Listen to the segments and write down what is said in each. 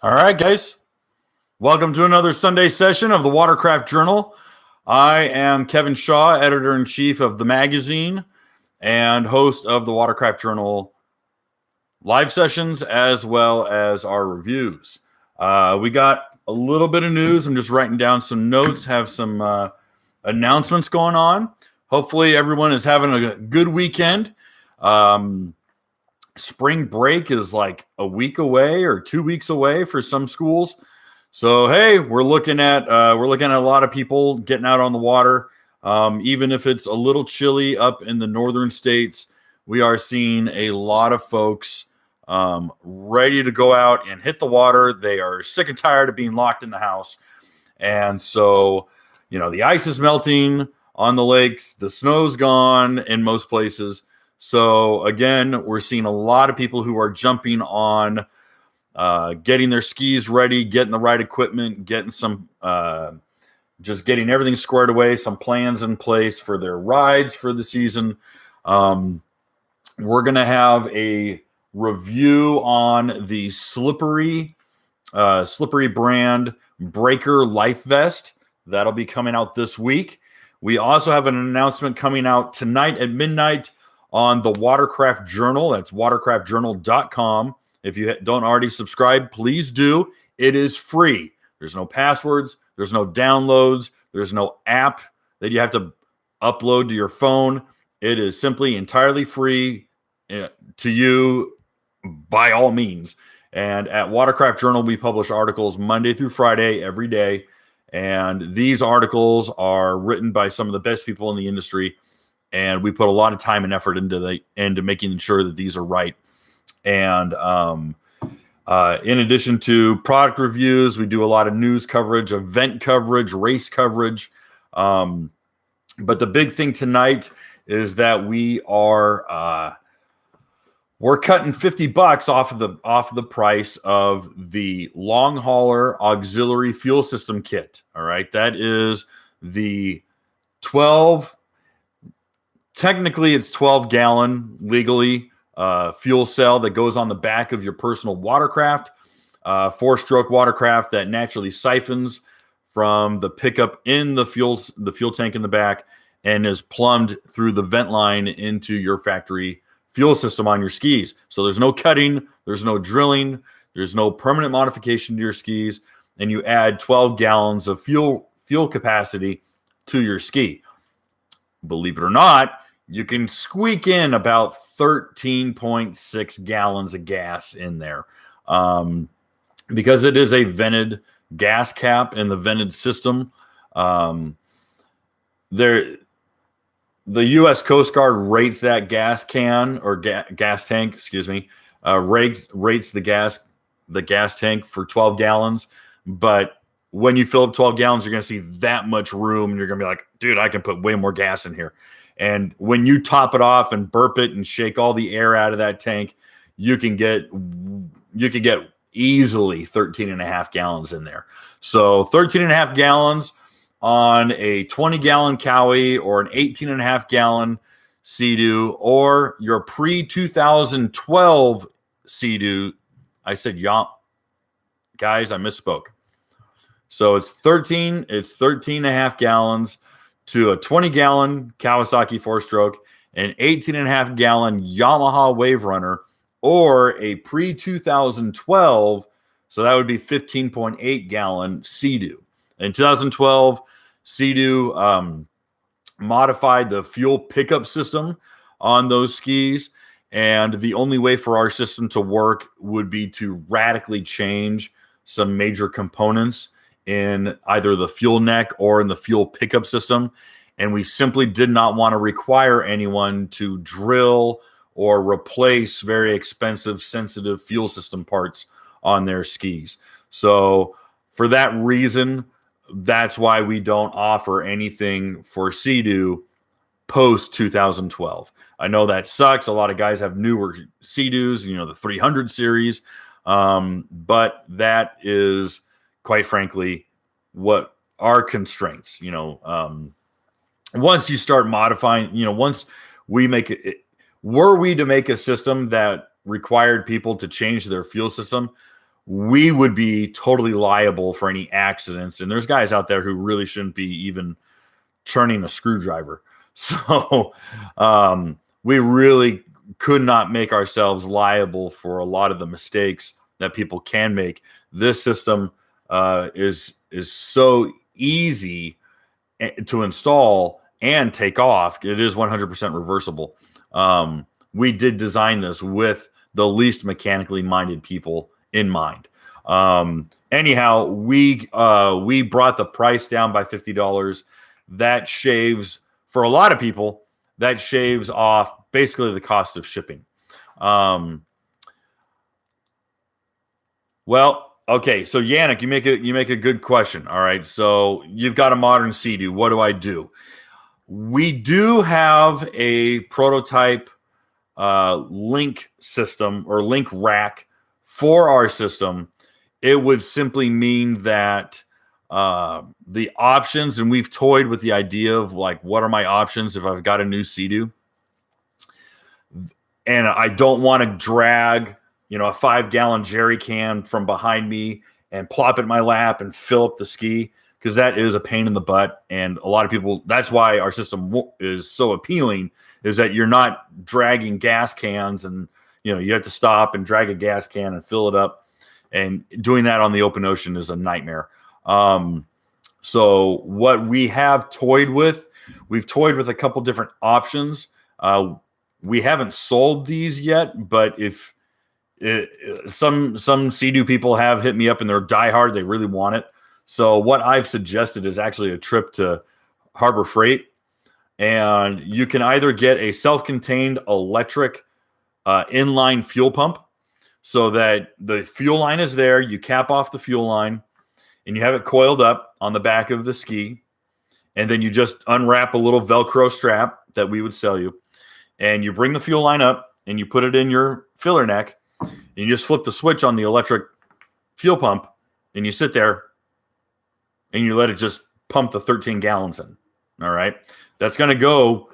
All right, guys. Welcome to another Sunday session of the Watercraft Journal. I am Kevin Shaw, editor-in-chief of the magazine and host of the Watercraft Journal live sessions as well as our reviews. We got a little bit of news. I'm just writing down some notes, have some announcements going on. Hopefully everyone is having a good weekend. Spring break is like a week away or 2 weeks away for some schools. So, hey, we're looking at a lot of people getting out on the water. Even if it's a little chilly up in the northern states, we are seeing a lot of folks ready to go out and hit the water. They are sick and tired of being locked in the house. And so, the ice is melting on the lakes. The snow's gone in most places. So, again, we're seeing a lot of people who are jumping on getting their skis ready, getting the right equipment, getting some just getting everything squared away, some plans in place for their rides for the season. We're going to have a review on the Slippery brand Breaker Life Vest. That'll be coming out this week. We also have an announcement coming out tonight at midnight on the Watercraft Journal. That's watercraftjournal.com. If you don't already subscribe, please do. It is free. There's no passwords. There's no downloads. There's no app that you have to upload to your phone. It is simply entirely free to you by all means. And at Watercraft Journal, we publish articles Monday through Friday every day. And these articles are written by some of the best people in the industry. And we put a lot of time and effort into making sure that these are right. And in addition to product reviews, we do a lot of news coverage, event coverage, race coverage. But the big thing tonight is that we're cutting $50 off the price of the long hauler auxiliary fuel system kit. All right, that is the 12. Technically, it's 12-gallon legally fuel cell that goes on the back of your personal watercraft, 4-stroke watercraft that naturally siphons from the pickup in the fuel tank in the back and is plumbed through the vent line into your factory fuel system on your skis. So there's no cutting, there's no drilling, there's no permanent modification to your skis, and you add 12 gallons of fuel capacity to your ski. Believe it or not, you can squeak in about 13.6 gallons of gas in there because it is a vented gas cap in the vented system. The U.S. Coast Guard rates that gas can or gas tank, rates the gas tank for 12 gallons. But when you fill up 12 gallons, you're going to see that much room, and you're going to be like, dude, I can put way more gas in here. And when you top it off and burp it and shake all the air out of that tank, you can get easily 13 and a half gallons in there. So 13 and a half gallons on a 20-gallon Cowie or an 18 and a half gallon Sea-Doo or your pre-2012 Sea-Doo. I said, guys, I misspoke. So it's 13 and a half gallons to a 20-gallon Kawasaki 4-stroke, an 18 and a half gallon Yamaha Wave Runner, or a pre-2012, so that would be 15.8 gallon Sea-Doo. In 2012, Sea-Doo modified the fuel pickup system on those skis, and the only way for our system to work would be to radically change some major components in either the fuel neck or in the fuel pickup system. And we simply did not want to require anyone to drill or replace very expensive, sensitive fuel system parts on their skis. So for that reason, that's why we don't offer anything for Sea-Doo post 2012. I know that sucks. A lot of guys have newer Sea-Doos, the 300 series. But that is, quite frankly, what our constraints, once you start modifying, once we make it, were we to make a system that required people to change their fuel system, we would be totally liable for any accidents. And there's guys out there who really shouldn't be even turning a screwdriver. So we really could not make ourselves liable for a lot of the mistakes that people can make. This system is so easy to install and take off. It is 100% reversible. We did design this with the least mechanically minded people in mind. Anyhow, we brought the price down by $50. That shaves, for a lot of people, that shaves off basically the cost of shipping. Well, okay, so Yannick, you make a good question. All right, so you've got a modern Sea-Doo. What do I do? We do have a prototype link system or link rack for our system. It would simply mean that the options, and we've toyed with the idea of like, what are my options if I've got a new Sea-Doo and I don't want to drag, a 5-gallon jerry can from behind me and plop it in my lap and fill up the ski, because that is a pain in the butt. And a lot of people, that's why our system is so appealing, is that you're not dragging gas cans and, you have to stop and drag a gas can and fill it up. And doing that on the open ocean is a nightmare. So what we have we've toyed with a couple different options. We haven't sold these yet, but if some Sea-Doo people have hit me up and they're diehard, they really want it. So what I've suggested is actually a trip to Harbor Freight, and you can either get a self-contained electric inline fuel pump, so that the fuel line is there. You cap off the fuel line, and you have it coiled up on the back of the ski, and then you just unwrap a little Velcro strap that we would sell you, and you bring the fuel line up, and you put it in your filler neck, and you just flip the switch on the electric fuel pump, and you sit there, and you let it just pump the 13 gallons in. All right? That's going to go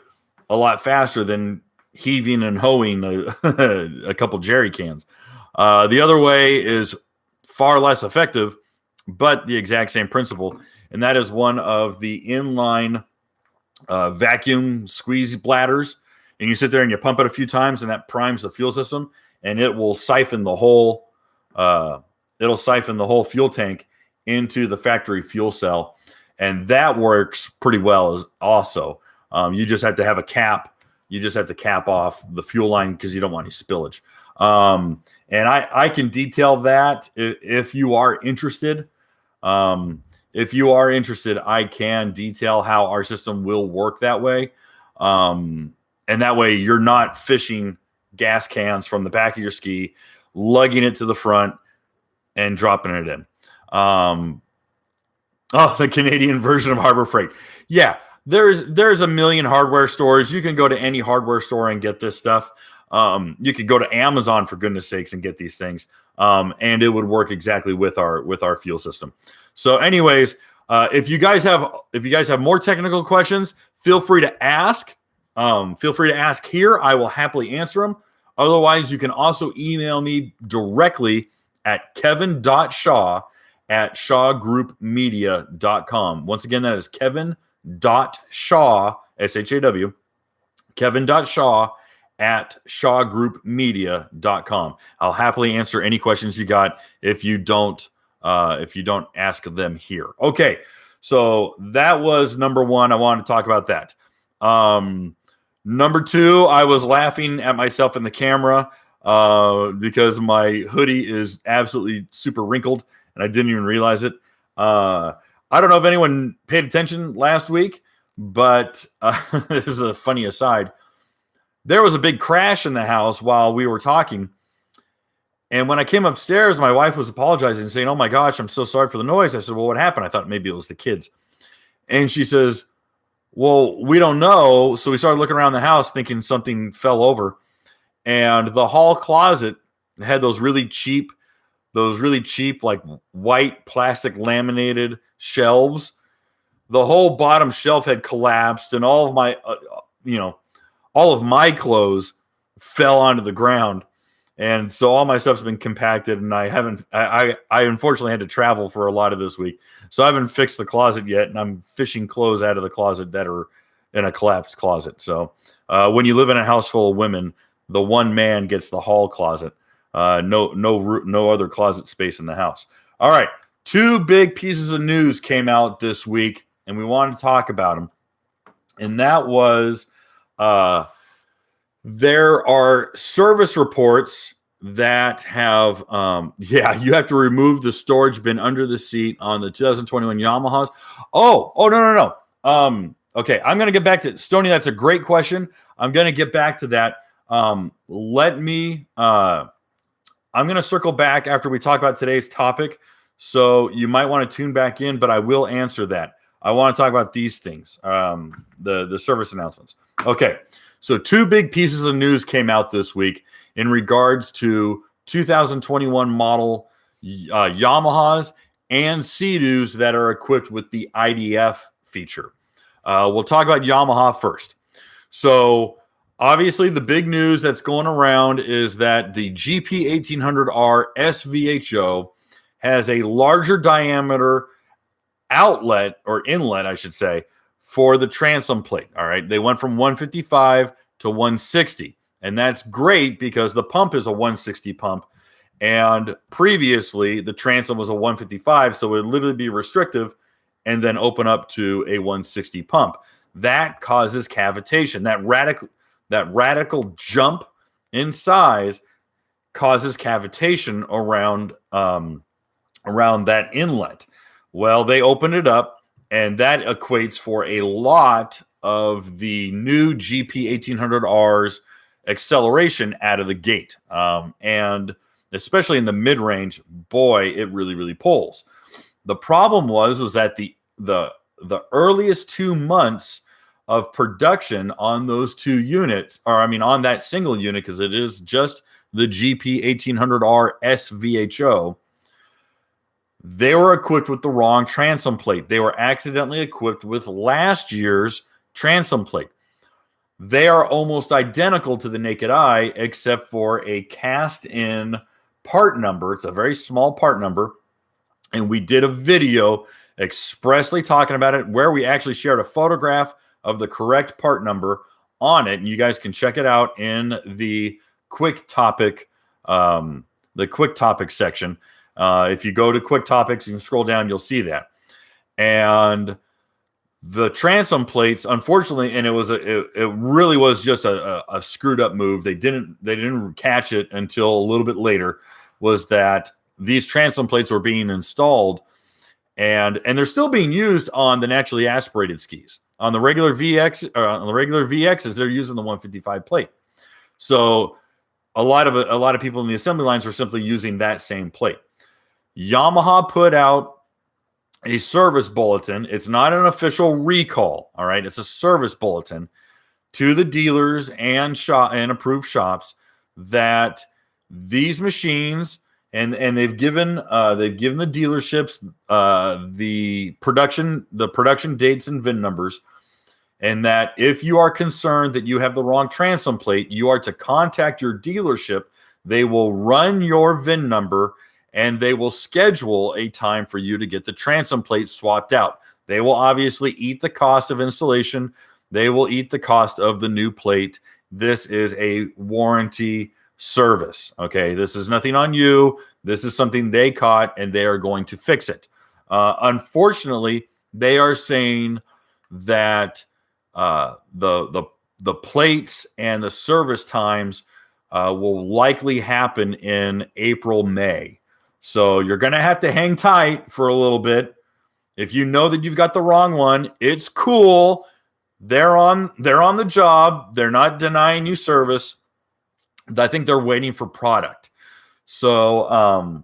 a lot faster than heaving and hoeing a couple jerry cans. The other way is far less effective, but the exact same principle, and that is one of the inline vacuum squeeze bladders. And you sit there and you pump it a few times, and that primes the fuel system, and it will siphon the whole fuel tank into the factory fuel cell, and that works pretty well as also. You just have to have a cap. You just have to cap off the fuel line because you don't want any spillage. And I can detail that if you are interested. If you are interested, I can detail how our system will work that way. And that way you're not fishing gas cans from the back of your ski, lugging it to the front and dropping it in. The Canadian version of Harbor Freight. Yeah, there's a million hardware stores. You can go to any hardware store and get this stuff. You could go to Amazon, for goodness sakes, and get these things. And it would work exactly with our fuel system. So anyways, if you guys have more technical questions, feel free to ask. Feel free to ask here. I will happily answer them. Otherwise, you can also email me directly at kevin.shaw@shawgroupmedia.com. Once again, that is kevin.shaw, SHAW, kevin.shaw@shawgroupmedia.com. I'll happily answer any questions you got if you don't ask them here. Okay, so that was number one. I wanted to talk about that. Number two, I was laughing at myself in the camera because my hoodie is absolutely super wrinkled, and I didn't even realize it. I don't know if anyone paid attention last week, but this is a funny aside. There was a big crash in the house while we were talking. And when I came upstairs, my wife was apologizing and saying, "Oh my gosh, I'm so sorry for the noise." I said, "Well, what happened?" I thought maybe it was the kids. And she says, "Well, we don't know." So we started looking around the house thinking something fell over. And the hall closet had those really cheap, like white plastic laminated shelves. The whole bottom shelf had collapsed, and all of my clothes fell onto the ground. And so all my stuff's been compacted, and I unfortunately had to travel for a lot of this week. So I haven't fixed the closet yet, and I'm fishing clothes out of the closet that are in a collapsed closet. So when you live in a house full of women, the one man gets the hall closet. No other closet space in the house. All right. 2 big pieces of news came out this week, and we wanted to talk about them. And that was there are service reports that have, you have to remove the storage bin under the seat on the 2021 Yamahas. No. Okay, I'm going to get back to Stoney. That's a great question. I'm going to get back to that. I'm going to circle back after we talk about today's topic. So you might want to tune back in, but I will answer that. I want to talk about these things, the service announcements. Okay, so 2 big pieces of news came out this week in regards to 2021 model Yamahas and Sea-Doos that are equipped with the IDF feature. We'll talk about Yamaha first. So obviously the big news that's going around is that the GP 1800R SVHO has a larger diameter outlet, or inlet, I should say, for the transom plate. All right. They went from 155 to 160. And that's great because the pump is a 160 pump. And previously, the transom was a 155. So it would literally be restrictive and then open up to a 160 pump. That causes cavitation. That radical jump in size causes cavitation around that inlet. Well, they opened it up, and that equates for a lot of the new GP 1800R's acceleration out of the gate. And especially in the mid-range, boy, it really, really pulls. The problem was that the earliest 2 months of production on those 2 units, on that single unit, because it is just the GP 1800R SVHO, they were equipped with the wrong transom plate. They were accidentally equipped with last year's transom plate. They are almost identical to the naked eye, except for a cast-in part number. It's a very small part number. And we did a video expressly talking about it, where we actually shared a photograph of the correct part number on it. And you guys can check it out in the quick topic section. If you go to quick topics, you can scroll down, you'll see that. And the transom plates, unfortunately, and it really was just a screwed up move. They didn't catch it until a little bit later, was that these transom plates were being installed, and they're still being used on the naturally aspirated skis. On the regular VXs, they're using the 155 plate. So a lot of people in the assembly lines were simply using that same plate. Yamaha put out a service bulletin. It's not an official recall, all right? It's a service bulletin to the dealers and approved shops that these machines, and they've given the dealerships the production dates and VIN numbers, and that if you are concerned that you have the wrong transom plate, you are to contact your dealership. They will run your VIN number, and they will schedule a time for you to get the transom plate swapped out. They will obviously eat the cost of installation. They will eat the cost of the new plate. This is a warranty service, okay? This is nothing on you. This is something they caught, and they are going to fix it. Unfortunately, they are saying that the plates and the service times will likely happen in April, May. So you're going to have to hang tight for a little bit. If you know that you've got the wrong one, it's cool. They're on the job. They're not denying you service. I think they're waiting for product. So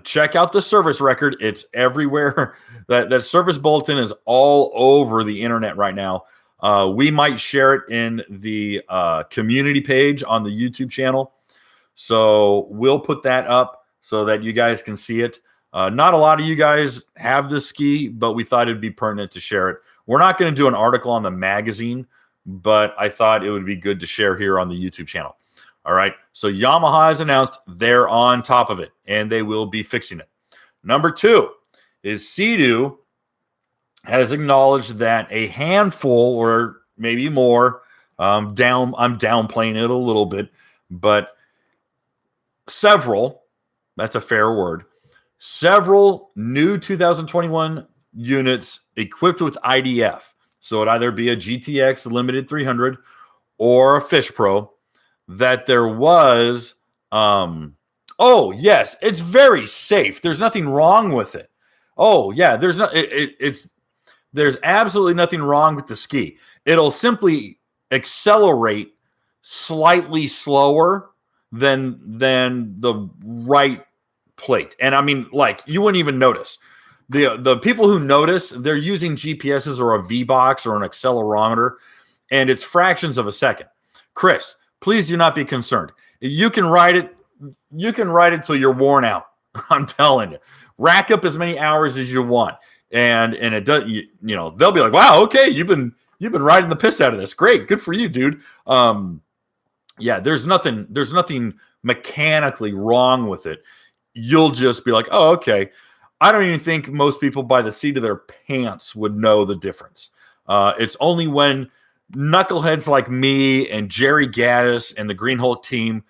check out the service record. It's everywhere. That service bulletin is all over the internet right now. We might share it in the community page on the YouTube channel. So we'll put that up so that you guys can see it. Not a lot of you guys have this ski, but we thought it'd be pertinent to share it. We're not going to do an article on the magazine, but I thought it would be good to share here on the YouTube channel. All right. So Yamaha has announced they're on top of it and they will be fixing it. Number 2 is Sea-Doo has acknowledged that a handful or maybe more, I'm downplaying it a little bit, but several, that's a fair word, several new 2021 units equipped with IDF. So it'd either be a GTX Limited 300 or a Fish Pro, that there was, oh, yes, it's very safe. There's nothing wrong with it. Oh, yeah, there's absolutely nothing wrong with the ski. It'll simply accelerate slightly slower than the right plate. And I mean, like, you wouldn't even notice. The people who notice, they're using GPSs or a V-Box or an accelerometer, and it's fractions of a second. Chris, please do not be concerned. You can ride it. You can ride it till you're worn out. I'm telling you. Rack up as many hours as you want. And it does, you know, they'll be like, wow, okay, you've been riding the piss out of this. Great, good for you, dude. Yeah, there's nothing mechanically wrong with it. You'll just be like, oh, okay. I don't even think most people by the seat of their pants would know the difference. It's only when knuckleheads like me and Jerry Gaddis and the Green Hulk team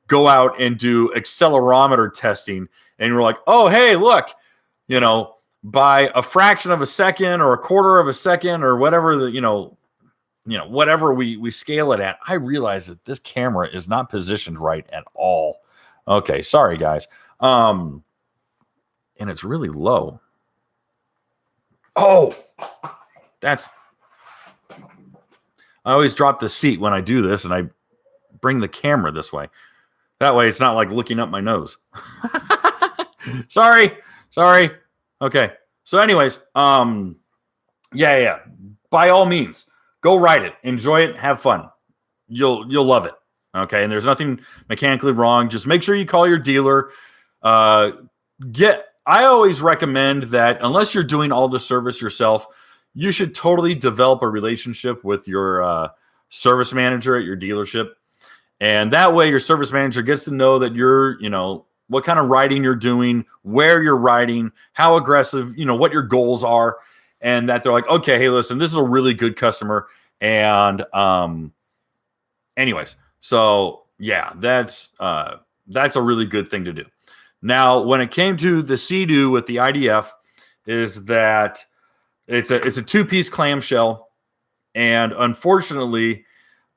go out and do accelerometer testing, and you're like, oh, hey, look, you know, by a fraction of a second or a quarter of a second or whatever whatever we scale it at, I realize that this camera is not positioned right at all. Okay, sorry guys. And it's really low. Oh, I always drop the seat when I do this, and I bring the camera this way. That way it's not like looking up my nose. Sorry. Okay. So anyways, yeah. By all means, go ride it. Enjoy it. Have fun. You'll love it. Okay. And there's nothing mechanically wrong. Just make sure you call your dealer. I always recommend that unless you're doing all the service yourself, you should totally develop a relationship with your service manager at your dealership. And that way your service manager gets to know that you're, what kind of riding you're doing, where you're riding, how aggressive, what your goals are. And that they're like, okay, hey, listen, this is a really good customer. And anyways, so yeah, that's a really good thing to do. Now, when it came to the Sea-Doo with the IDF, is that it's a two-piece clamshell, and unfortunately,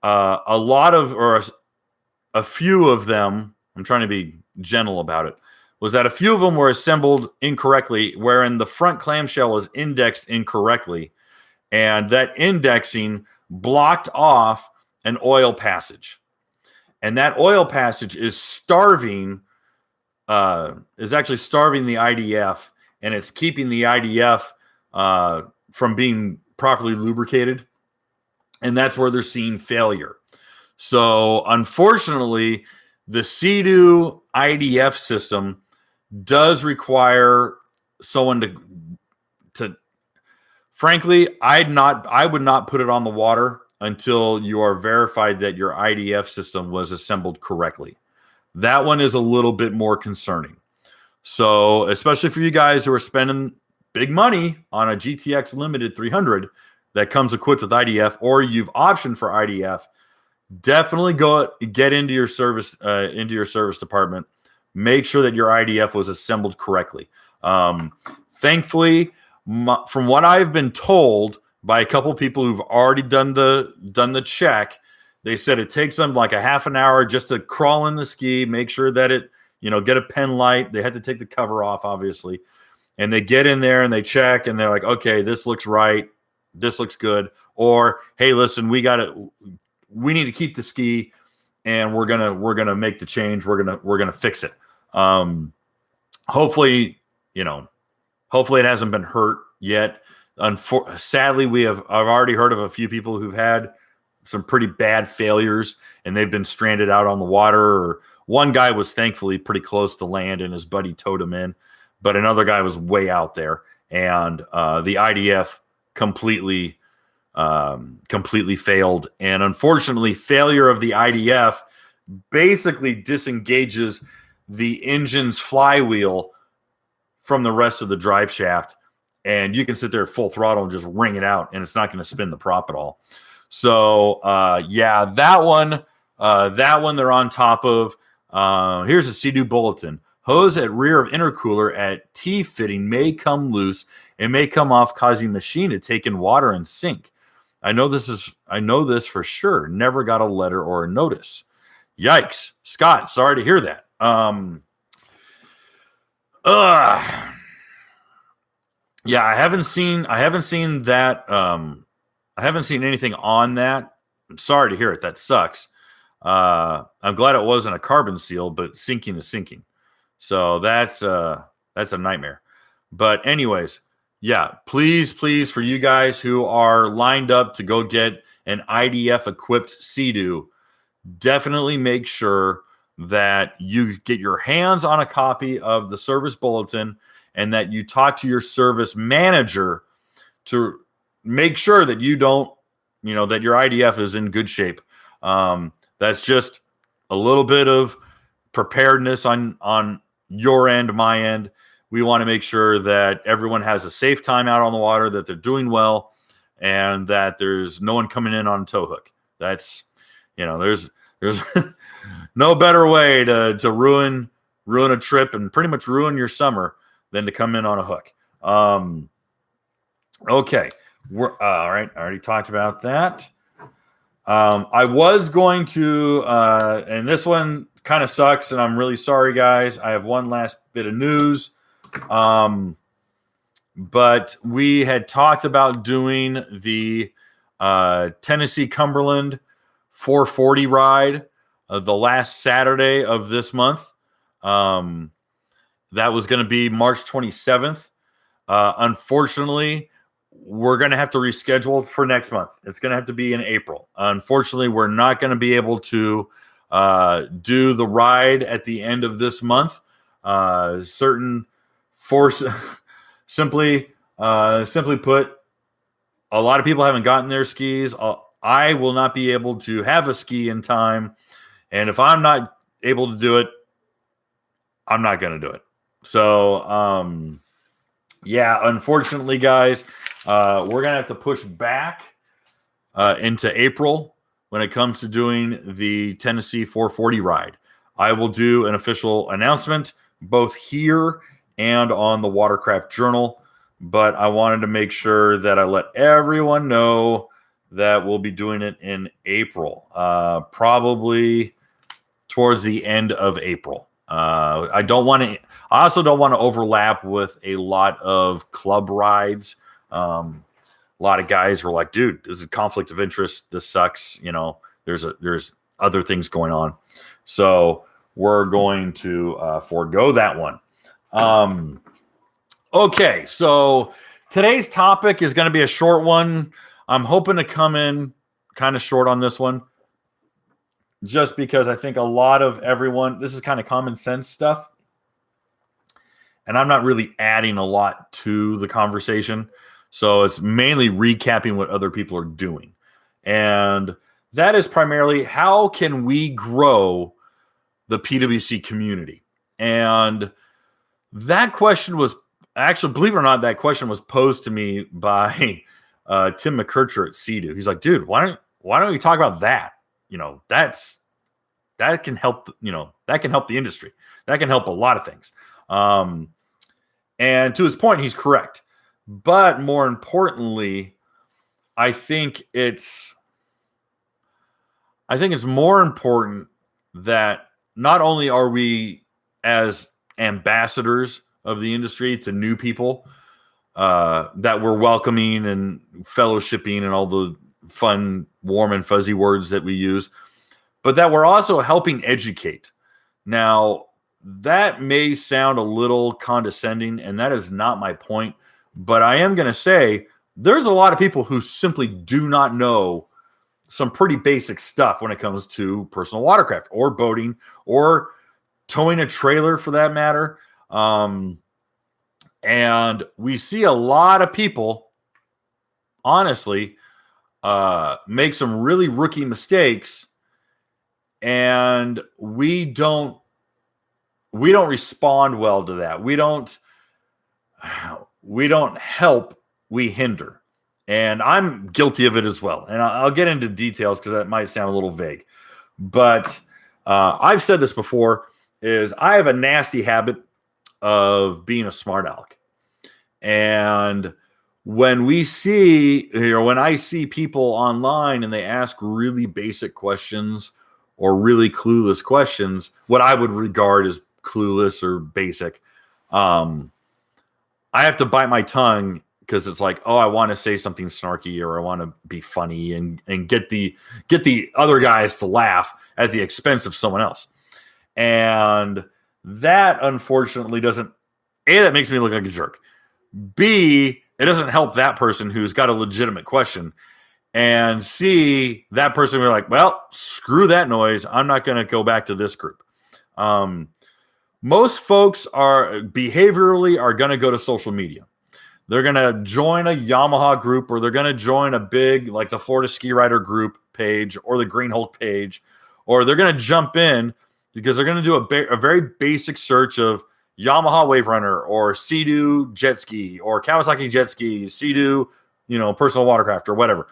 a few of them, I'm trying to be gentle about it, was that a few of them were assembled incorrectly, wherein the front clamshell is indexed incorrectly, and that indexing blocked off an oil passage, and that oil passage is actually starving the IDF, and it's keeping the IDF from being properly lubricated, and that's where they're seeing failure. So unfortunately, the Sea-Doo IDF system does require someone to frankly, I would not put it on the water until you are verified that your IDF system was assembled correctly. That one is a little bit more concerning. So, especially for you guys who are spending big money on a GTX Limited 300 that comes equipped with IDF, or you've optioned for IDF, definitely go get into your service department. Make sure that your IDF was assembled correctly. Thankfully, from what I've been told by a couple people who've already done the check, they said it takes them like a half an hour just to crawl in the ski, make sure that it, get a pen light. They had to take the cover off, obviously. And they get in there and they check and they're like, okay, this looks right. This looks good. Or, hey, listen, we need to keep the ski and we're gonna make the change. We're gonna fix it. Hopefully it hasn't been hurt yet. Sadly, I've already heard of a few people who've had some pretty bad failures and they've been stranded out on the water. Or one guy was thankfully pretty close to land and his buddy towed him in, but another guy was way out there, and the IDF completely failed. And unfortunately, failure of the IDF basically disengages the engine's flywheel from the rest of the drive shaft, and you can sit there at full throttle and just wring it out, and it's not going to spin the prop at all. So yeah, that one they're on top of. Here's a Sea-Doo bulletin. Hose at rear of intercooler at T-fitting may come loose and may come off, causing machine to take in water and sink. I know this for sure. Never got a letter or a notice. Yikes. Scott, sorry to hear that. Yeah, I haven't seen that. I haven't seen anything on that. I'm sorry to hear it. That sucks. I'm glad it wasn't a carbon seal, but sinking is sinking. So that's a nightmare. But anyways, yeah, please, for you guys who are lined up to go get an IDF equipped Sea-Doo, definitely make sure that you get your hands on a copy of the service bulletin and that you talk to your service manager to make sure that you don't, that your IDF is in good shape. That's just a little bit of preparedness on your end, my end. We want to make sure that everyone has a safe time out on the water, that they're doing well, and that there's no one coming in on a tow hook. That's, there's no better way to ruin a trip and pretty much ruin your summer than to come in on a hook. Okay. We're all right. I already talked about that. I was going to, and this one kind of sucks, and I'm really sorry, guys. I have one last bit of news. But we had talked about doing the Tennessee Cumberland 440 ride the last Saturday of this month. That was going to be March 27th. Unfortunately, we're going to have to reschedule for next month. It's going to have to be in April. Unfortunately, we're not going to be able to do the ride at the end of this month. Certain force, simply put, a lot of people haven't gotten their skis. I will not be able to have a ski in time. And if I'm not able to do it, I'm not going to do it. So, yeah, unfortunately, guys, we're going to have to push back into April when it comes to doing the Tennessee 440 ride. I will do an official announcement both here and on the Watercraft Journal, but I wanted to make sure that I let everyone know that we'll be doing it in April, probably towards the end of April. I also don't want to overlap with a lot of club rides. A lot of guys were like, dude, this is a conflict of interest. This sucks. There's other things going on. So we're going to forego that one. Okay. So today's topic is going to be a short one. I'm hoping to come in kind of short on this one, just because I think a lot of everyone, this is kind of common sense stuff. And I'm not really adding a lot to the conversation. So it's mainly recapping what other people are doing. And that is primarily, how can we grow the PWC community? And that question was actually, believe it or not, that question was posed to me by Tim McKercher at Sea-Doo. He's like, dude, why don't you talk about that? That can help, that can help the industry. That can help a lot of things. And to his point, he's correct. But more importantly, I think it's more important that not only are we as ambassadors of the industry to new people, that we're welcoming and fellowshipping and all the fun, warm and fuzzy words that we use, but that we're also helping educate. Now, that may sound a little condescending, and that is not my point, but I am going to say there's a lot of people who simply do not know some pretty basic stuff when it comes to personal watercraft or boating or towing a trailer for that matter. And we see a lot of people, honestly, make some really rookie mistakes And we don't respond well to that. We don't help, we hinder. And I'm guilty of it as well. And I'll get into details because that might sound a little vague. But I've said this before, is I have a nasty habit of being a smart aleck. And when I see people online and they ask really basic questions or really clueless questions, what I would regard as clueless or basic, I have to bite my tongue because it's like, oh, I want to say something snarky or I want to be funny and get the other guys to laugh at the expense of someone else. And that unfortunately doesn't, A, that makes me look like a jerk. B, it doesn't help that person who's got a legitimate question. And C, that person will be like, well, screw that noise. I'm not going to go back to this group. Most folks are going to go to social media. They're going to join a Yamaha group, or they're going to join a big, like the Florida Ski Rider group page or the Green Hulk page, or they're going to jump in because they're going to do a very basic search of Yamaha Wave Runner or Sea-Doo jet ski or Kawasaki jet ski, Sea-Doo, personal watercraft or whatever.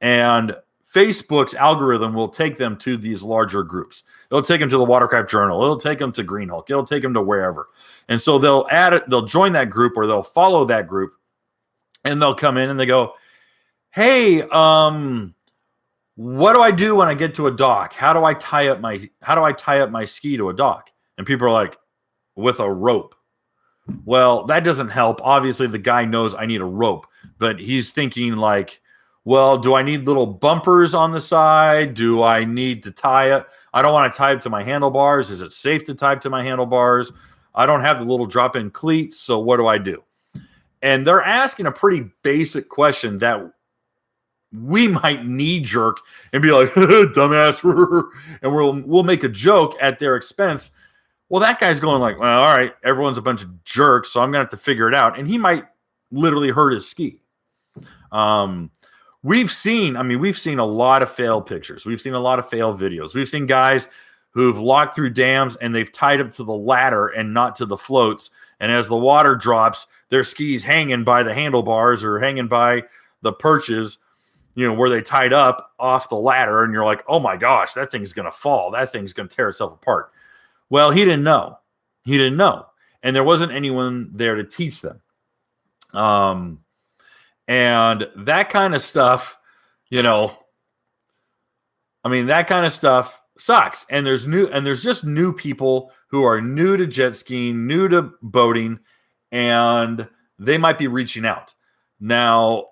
And Facebook's algorithm will take them to these larger groups. It'll take them to the Watercraft Journal. It'll take them to Green Hulk. It'll take them to wherever. And so they'll join that group or they'll follow that group, and they'll come in and they go, hey, what do I do when I get to a dock? How do I tie up my ski to a dock? And people are like, with a rope. Well, that doesn't help. Obviously, the guy knows I need a rope, but he's thinking like, well, do I need little bumpers on the side? Do I need to tie it? I don't want to tie it to my handlebars. Is it safe to tie it to my handlebars? I don't have the little drop-in cleats, so what do I do? And they're asking a pretty basic question that we might knee-jerk and be like, dumbass, and we'll make a joke at their expense. Well, that guy's going like, well, all right, everyone's a bunch of jerks, so I'm going to have to figure it out. And he might literally hurt his ski. We've seen a lot of fail pictures. We've seen a lot of fail videos. We've seen guys who've locked through dams and they've tied up to the ladder and not to the floats. And as the water drops, their ski's hanging by the handlebars or hanging by the perches, where they tied up off the ladder. And you're like, oh my gosh, that thing's going to fall. That thing's going to tear itself apart. Well, he didn't know. And there wasn't anyone there to teach them. And that kind of stuff, that kind of stuff sucks. And there's just new people who are new to jet skiing, new to boating, and they might be reaching out. Now,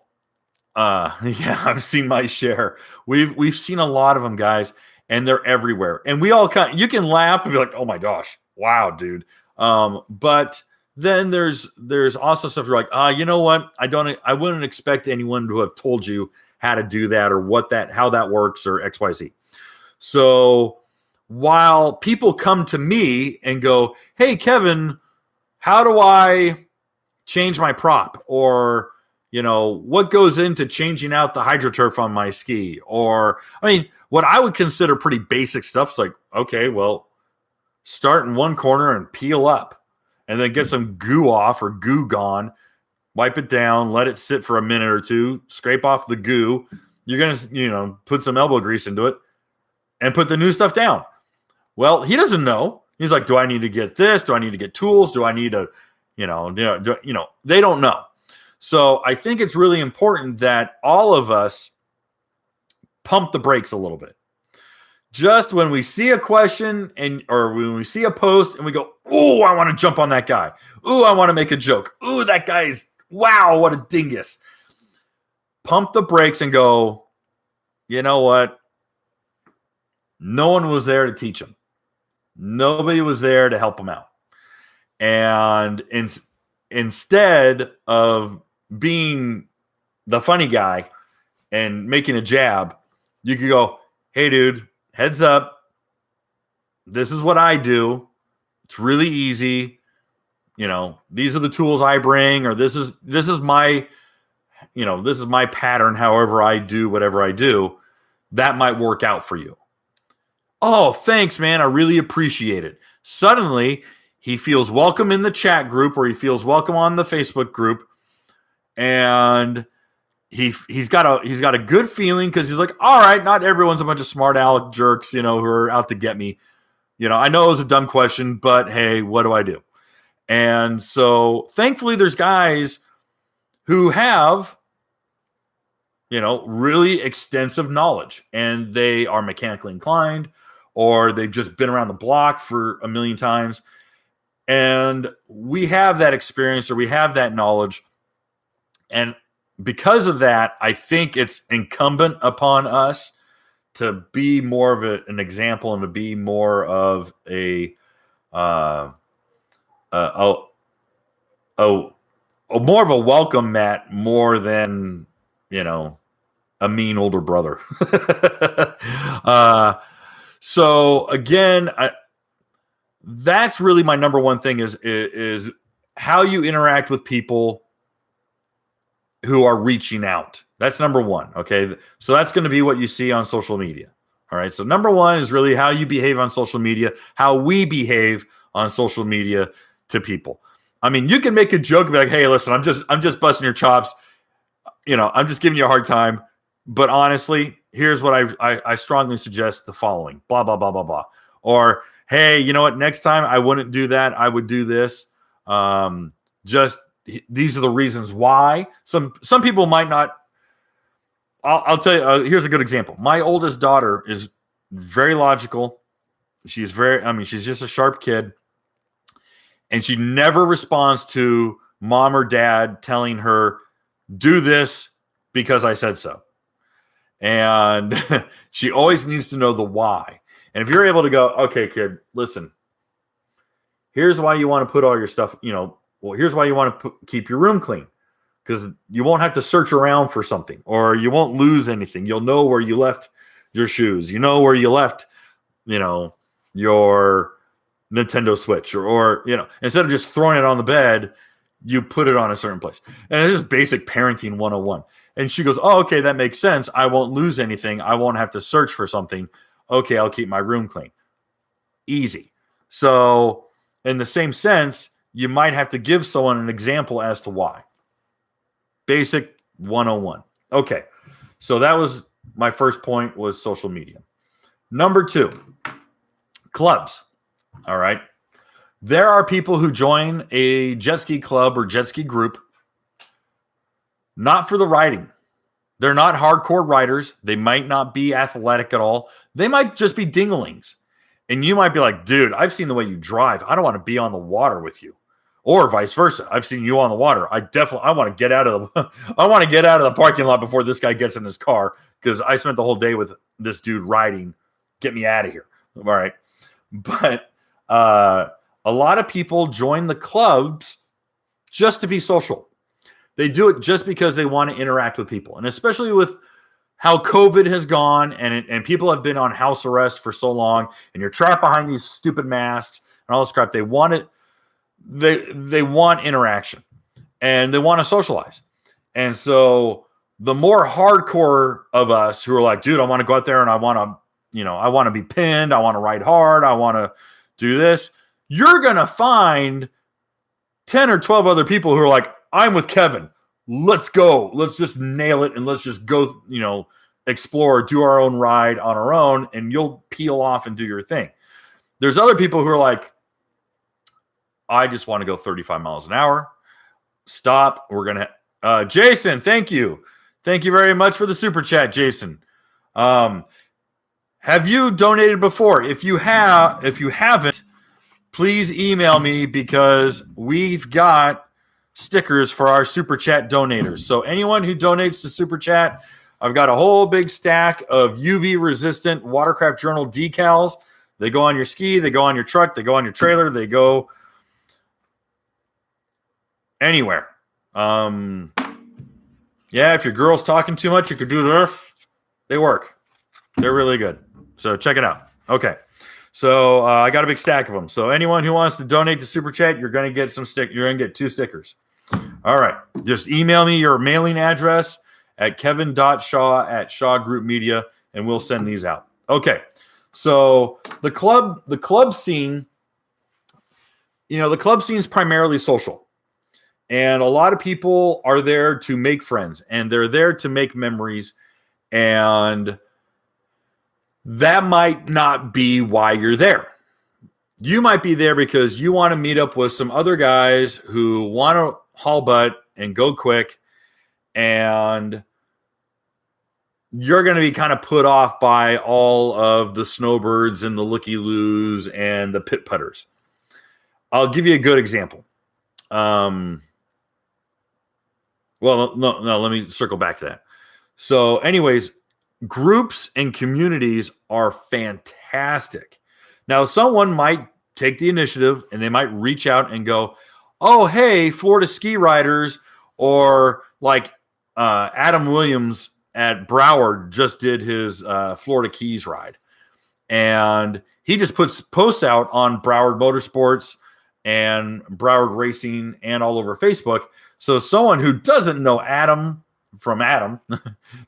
I've seen my share. We've seen a lot of them, guys, and they're everywhere. And we all you can laugh and be like, oh my gosh, wow, dude. But then there's also stuff you're like, you know what? I wouldn't expect anyone to have told you how to do that or how that works or XYZ. So while people come to me and go, hey, Kevin, how do I change my prop? Or, what goes into changing out the HydroTurf on my ski? Or, what I would consider pretty basic stuff is like, okay, well, start in one corner and peel up and then get some goo off or goo gone, wipe it down, let it sit for a minute or two, scrape off the goo. You're going to, put some elbow grease into it and put the new stuff down. Well, he doesn't know. He's like, do I need to get this? Do I need to get tools? Do I need to, they don't know. So I think it's really important that all of us pump the brakes a little bit. Just when we see a question or when we see a post and we go, oh, I want to jump on that guy. Oh, I want to make a joke. Oh, that guy's, wow, what a dingus. Pump the brakes and go, you know what? No one was there to teach him. Nobody was there to help him out. And instead of being the funny guy and making a jab, you could go, hey, dude, heads up. This is what I do. It's really easy. These are the tools I bring, or this is my, this is my pattern. However I do whatever I do, that might work out for you. Oh, thanks, man. I really appreciate it. Suddenly, he feels welcome in the chat group, or he feels welcome on the Facebook group, and he's got a good feeling because he's like, all right, not everyone's a bunch of smart aleck jerks, who are out to get me. I know it was a dumb question, but hey, what do I do? And so, thankfully, there's guys who have really extensive knowledge, and they are mechanically inclined, or they've just been around the block for a million times. And we have that experience, or we have that knowledge. And because of that, I think it's incumbent upon us to be more of an example, and to be more of a more of a welcome mat, more than a mean older brother. So again, that's really my number one thing is how you interact with people who are reaching out. That's number one. Okay. So that's going to be what you see on social media. All right. So number one is really how you behave on social media, how we behave on social media to people. I mean, you can make a joke and be like, hey, listen, I'm just busting your chops. I'm just giving you a hard time. But honestly, here's what I strongly suggest the following, blah, blah, blah, blah, blah. Or, hey, you know what? Next time I wouldn't do that. I would do this. Just these are the reasons why. Some people might not. I'll tell you. Here's a good example. My oldest daughter is very logical. She's just a sharp kid. And she never responds to mom or dad telling her, do this because I said so. And she always needs to know the why. And if you're able to go, okay, kid, listen, here's why you want to put all your stuff, here's why you want to keep your room clean, because you won't have to search around for something, or you won't lose anything. You'll know where you left your shoes. You know where you left, your Nintendo Switch, or instead of just throwing it on the bed, you put it on a certain place. And it's just basic parenting 101. And she goes, oh, okay, that makes sense. I won't lose anything. I won't have to search for something. Okay, I'll keep my room clean. Easy. So in the same sense, you might have to give someone an example as to why. Basic 101. Okay, so that was my first point, was social media. Number 2, clubs. All right. There are people who join a jet ski club or jet ski group not for the riding. They're not hardcore riders. They might not be athletic at all. They might just be dinglings. And you might be like, dude, I've seen the way you drive. I don't want to be on the water with you. Or vice versa. I've seen you on the water. I want to get out of the parking lot before this guy gets in his car, because I spent the whole day with this dude riding. Get me out of here. All right. But a lot of people join the clubs just to be social. They do it just because they want to interact with people. And especially with how COVID has gone, and people have been on house arrest for so long, and you're trapped behind these stupid masks and all this crap. They want it. They want interaction, and they want to socialize. And so the more hardcore of us who are like, dude, I want to go out there and I want to be pinned. I want to ride hard. I want to do this. You're going to find 10 or 12 other people who are like, I'm with Kevin. Let's go. Let's just nail it. And let's just go, explore, do our own ride on our own, and you'll peel off and do your thing. There's other people who are like, I just want to go 35 miles an hour. Stop. We're going to, Jason, thank you. Thank you very much for the super chat, Jason. Have you donated before? If you haven't, please email me, because we've got stickers for our super chat donators. So anyone who donates to super chat, I've got a whole big stack of UV resistant Watercraft Journal decals. They go on your ski, they go on your truck, they go on your trailer, they go anywhere. Yeah, if your girl's talking too much, you could do this. They work. They're really good. So check it out. Okay. So I got a big stack of them. So anyone who wants to donate to Super Chat, you're going to get you're going to get 2 stickers. All right. Just email me your mailing address at kevin.shaw@Shaw Group Media, and we'll send these out. Okay. So the club scene, the club scene is primarily social. And a lot of people are there to make friends, and they're there to make memories. And that might not be why you're there. You might be there because you want to meet up with some other guys who want to haul butt and go quick, and you're going to be kind of put off by all of the snowbirds and the looky-loos and the pit putters. I'll give you a good example. Well, no, let me circle back to that. So anyways, groups and communities are fantastic. Now, someone might take the initiative and they might reach out and go, oh, hey, Florida ski riders, or like Adam Williams at Broward just did his Florida Keys ride. And he just puts posts out on Broward Motorsports and Broward Racing and all over Facebook. So someone who doesn't know Adam from Adam,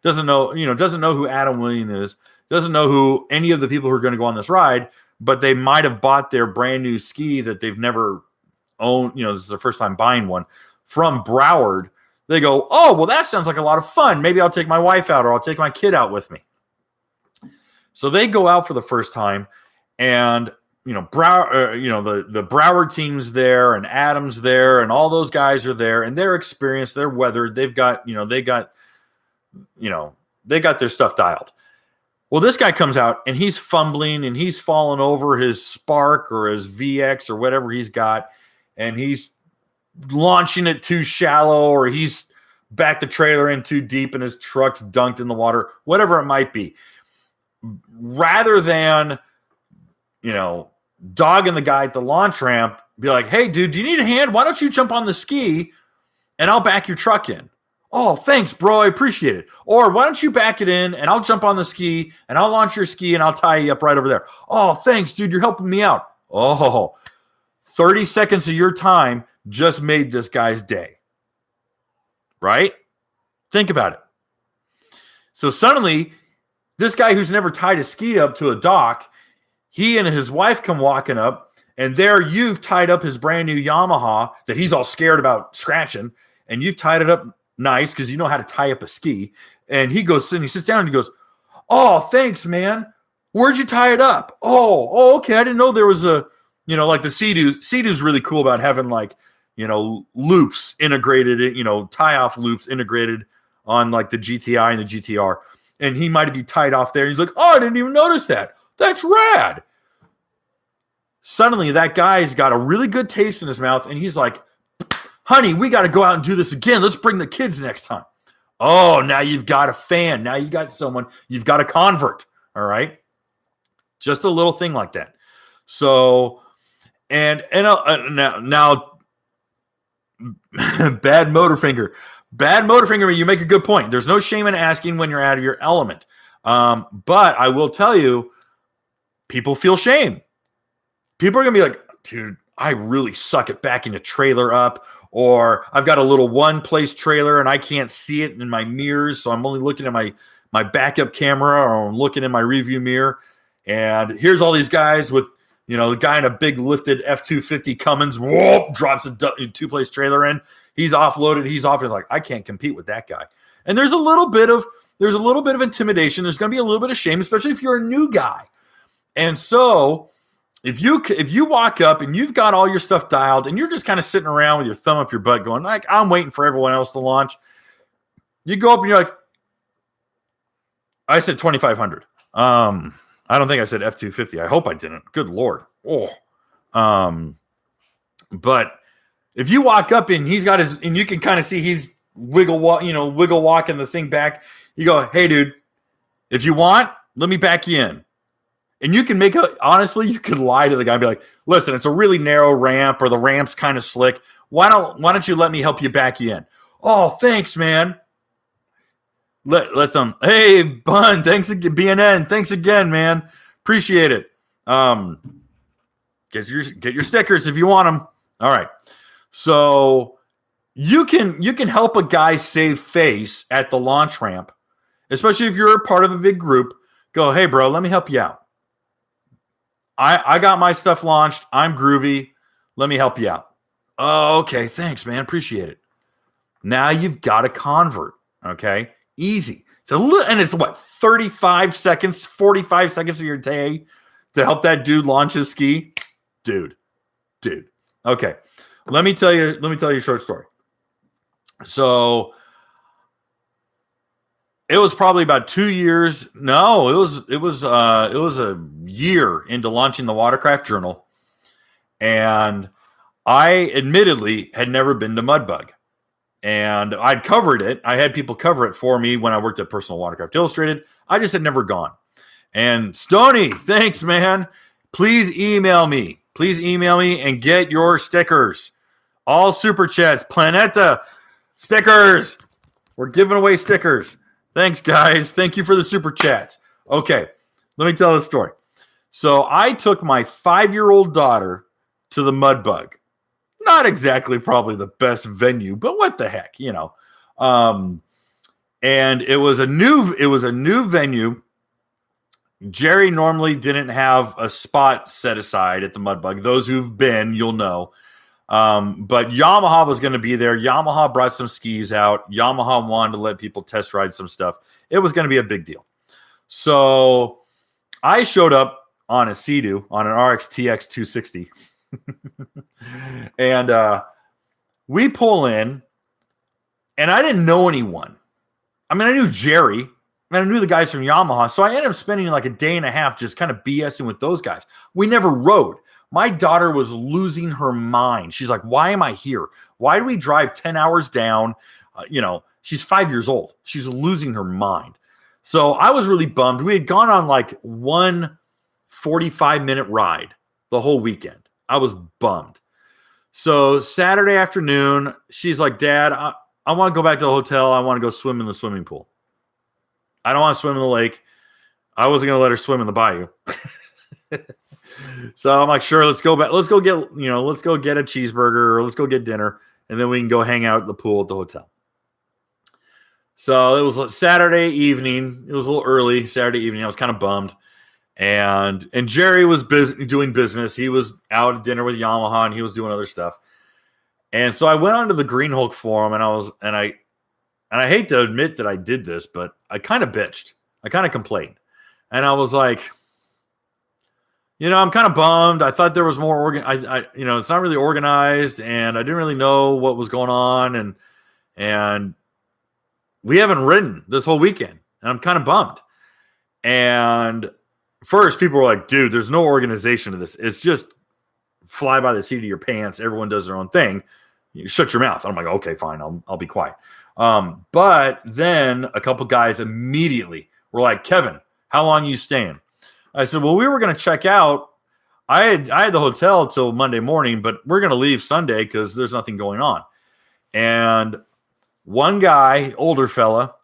doesn't know who Adam Williams is, doesn't know who any of the people who are going to go on this ride, but they might have bought their brand new ski that they've never owned. This is their first time buying one from Broward. They go, oh, well, that sounds like a lot of fun. Maybe I'll take my wife out, or I'll take my kid out with me. So they go out for the first time, and the Broward team's there, and Adam's there, and all those guys are there, and they're experienced, they're weathered, they got their stuff dialed. Well, this guy comes out and he's fumbling and he's falling over his Spark or his VX or whatever he's got, and he's launching it too shallow, or he's backed the trailer in too deep and his truck's dunked in the water, whatever it might be. Rather than, dogging the guy at the launch ramp, be like, hey, dude, do you need a hand? Why don't you jump on the ski and I'll back your truck in? Oh, thanks, bro. I appreciate it. Or why don't you back it in and I'll jump on the ski and I'll launch your ski and I'll tie you up right over there. Oh, thanks, dude. You're helping me out. Oh, 30 seconds of your time just made this guy's day. Right? Think about it. So suddenly, this guy who's never tied a ski up to a dock, he and his wife come walking up, and there you've tied up his brand new Yamaha that he's all scared about scratching, and you've tied it up nice because you know how to tie up a ski. And he goes and he sits down and he goes, oh, thanks, man. Where'd you tie it up? Oh, okay. I didn't know there was a, like the Sea-Doo's really cool about having like, loops integrated, tie-off loops integrated on like the GTI and the GTR. And he might be tied off there. He's like, oh, I didn't even notice that. That's rad. Suddenly, that guy's got a really good taste in his mouth, and he's like, honey, we got to go out and do this again. Let's bring the kids next time. Oh, now you've got a fan. Now you got someone. You've got a convert. All right? Just a little thing like that. So, and now bad motor finger. Bad motor finger, you make a good point. There's no shame in asking when you're out of your element. But I will tell you, people feel shame. People are going to be like, dude, I really suck at backing a trailer up, or I've got a little one-place trailer and I can't see it in my mirrors, so I'm only looking at my backup camera, or I'm looking in my rearview mirror, and here's all these guys with, the guy in a big lifted F-250 Cummins, whoop, drops a two-place trailer in. He's offloaded. He's off. He's like, I can't compete with that guy. And there's a little bit of intimidation. There's going to be a little bit of shame, especially if you're a new guy. And so if you walk up and you've got all your stuff dialed and you're just kind of sitting around with your thumb up your butt going, like, I'm waiting for everyone else to launch. You go up and you're like, I said 2,500. I don't think I said F-250. I hope I didn't. Good Lord. Oh. But if you walk up and he's got his, and you can kind of see he's wiggle walking the thing back, you go, hey, dude, if you want, let me back you in. And you can honestly, you could lie to the guy and be like, listen, it's a really narrow ramp, or the ramp's kind of slick. Why don't you let me help you back you in? Oh, thanks, man. Let them, hey, Bun, thanks again, BNN, thanks again, man. Appreciate it. Get your stickers if you want them. All right. So you can help a guy save face at the launch ramp, especially if you're a part of a big group. Go, hey, bro, let me help you out. I got my stuff launched. I'm groovy. Let me help you out. Oh, okay. Thanks, man. Appreciate it. Now you've got a convert. Okay. Easy. And it's what, 35 seconds, 45 seconds of your day to help that dude launch his ski? Dude. Okay. Let me tell you a short story. So it was probably about 2 years. No, it was a year into launching the Watercraft journal. And I admittedly had never been to Mudbug. And I'd covered it. I had people cover it for me when I worked at Personal Watercraft Illustrated. I just had never gone. And Stoney, thanks, man. Please email me. And get your stickers. All super chats. Planeta stickers. We're giving away stickers. Thanks, guys. Thank you for the super chats. Okay, let me tell the story. So I took my 5-year-old daughter to the Mudbug. Not exactly probably the best venue, but what the heck, you know. And it was a new venue. Jerry normally didn't have a spot set aside at the Mudbug. Those who've been, you'll know. But Yamaha was going to be there. Yamaha brought some skis out. Yamaha wanted to let people test ride some stuff. It was going to be a big deal. So I showed up on a Sea-Doo, on an RX TX 260. And we pull in, and I didn't know anyone. I mean, I knew Jerry, and I knew the guys from Yamaha, so I ended up spending like a day and a half just kind of BSing with those guys. We never rode. My daughter was losing her mind. She's like, why am I here? Why do we drive 10 hours down? She's 5 years old. She's losing her mind. So I was really bummed. We had gone on like one 45-minute ride the whole weekend. I was bummed. So Saturday afternoon, she's like, Dad, I want to go back to the hotel. I want to go swim in the swimming pool. I don't want to swim in the lake. I wasn't going to let her swim in the bayou. So I'm like, sure, let's go back. Let's go get a cheeseburger, or let's go get dinner, and then we can go hang out at the pool at the hotel. So it was a Saturday evening. It was a little early Saturday evening. I was kind of bummed. And Jerry was busy doing business. He was out at dinner with Yamaha, and he was doing other stuff. And so I went onto the Green Hulk forum, and I hate to admit that I did this, but I kind of bitched. I kind of complained. And I was like, I'm kind of bummed. I thought there was more it's not really organized, and I didn't really know what was going on, and we haven't ridden this whole weekend, and I'm kind of bummed. And first, people were like, dude, there's no organization to this. It's just fly by the seat of your pants. Everyone does their own thing. You shut your mouth. I'm like, okay, fine. I'll be quiet. But then a couple guys immediately were like, Kevin, how long are you staying? I said, well, we were going to check out. I had the hotel till Monday morning, but we're going to leave Sunday because there's nothing going on. And one guy, older fella,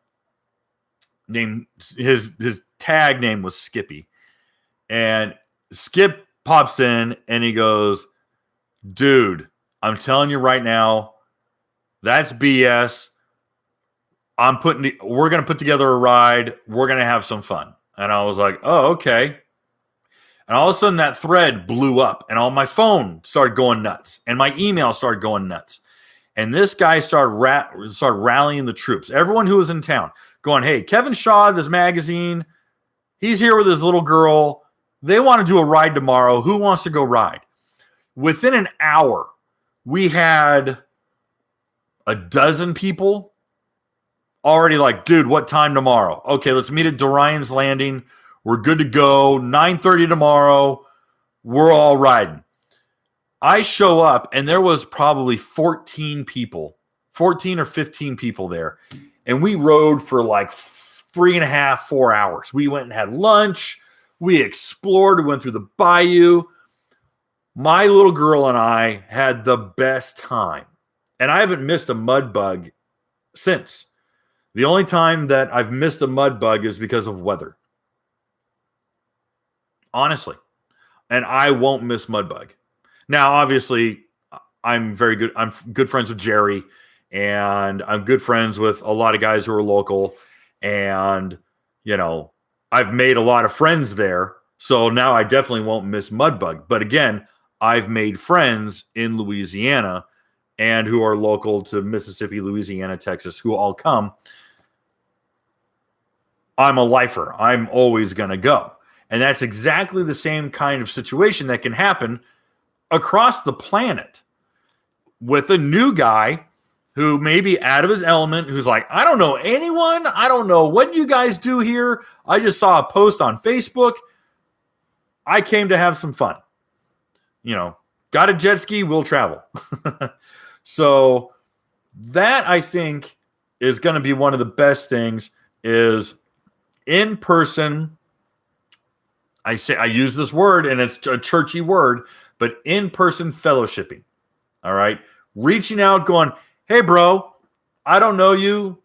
named his tag name was Skippy. And Skip pops in and he goes, dude, I'm telling you right now, that's BS. We're going to put together a ride. We're going to have some fun. And I was like, oh, okay. And all of a sudden that thread blew up and all my phone started going nuts and my email started going nuts. And this guy started rallying the troops. Everyone who was in town going, hey, Kevin Shaw, this magazine, he's here with his little girl. They want to do a ride tomorrow. Who wants to go ride? Within an hour, we had a dozen people already like, dude, what time tomorrow? Okay, let's meet at Dorion's Landing. We're good to go. 9:30 tomorrow. We're all riding. I show up, and there was probably 14 or 15 people there. And we rode for like 3.5, 4 hours. We went and had lunch. We explored. We went through the bayou. My little girl and I had the best time. And I haven't missed a mud bug since. The only time that I've missed a mud bug is because of weather. Honestly. And I won't miss mud bug. Now, obviously, I'm good friends with Jerry, and I'm good friends with a lot of guys who are local. And, I've made a lot of friends there. So now I definitely won't miss Mudbug. But again, I've made friends in Louisiana and who are local to Mississippi, Louisiana, Texas, who all come. I'm a lifer. I'm always going to go. And that's exactly the same kind of situation that can happen across the planet with a new guy who may be out of his element, who's like, I don't know anyone. I don't know what you guys do here. I just saw a post on Facebook. I came to have some fun. Got a jet ski, we'll travel. So that, I think, is going to be one of the best things is in person. I use this word, and it's a churchy word, but in-person fellowshipping. All right. Reaching out, going, hey, bro, I don't know you.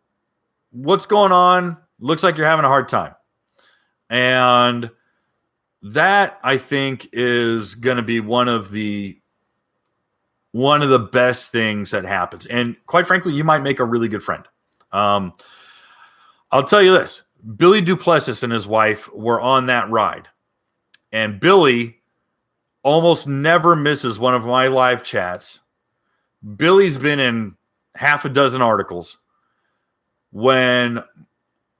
What's going on? Looks like you're having a hard time. And that, I think, is going to be one of the best things that happens. And quite frankly, you might make a really good friend. I'll tell you this. Billy Duplessis and his wife were on that ride. And Billy almost never misses one of my live chats. Billy's been in half a dozen articles. When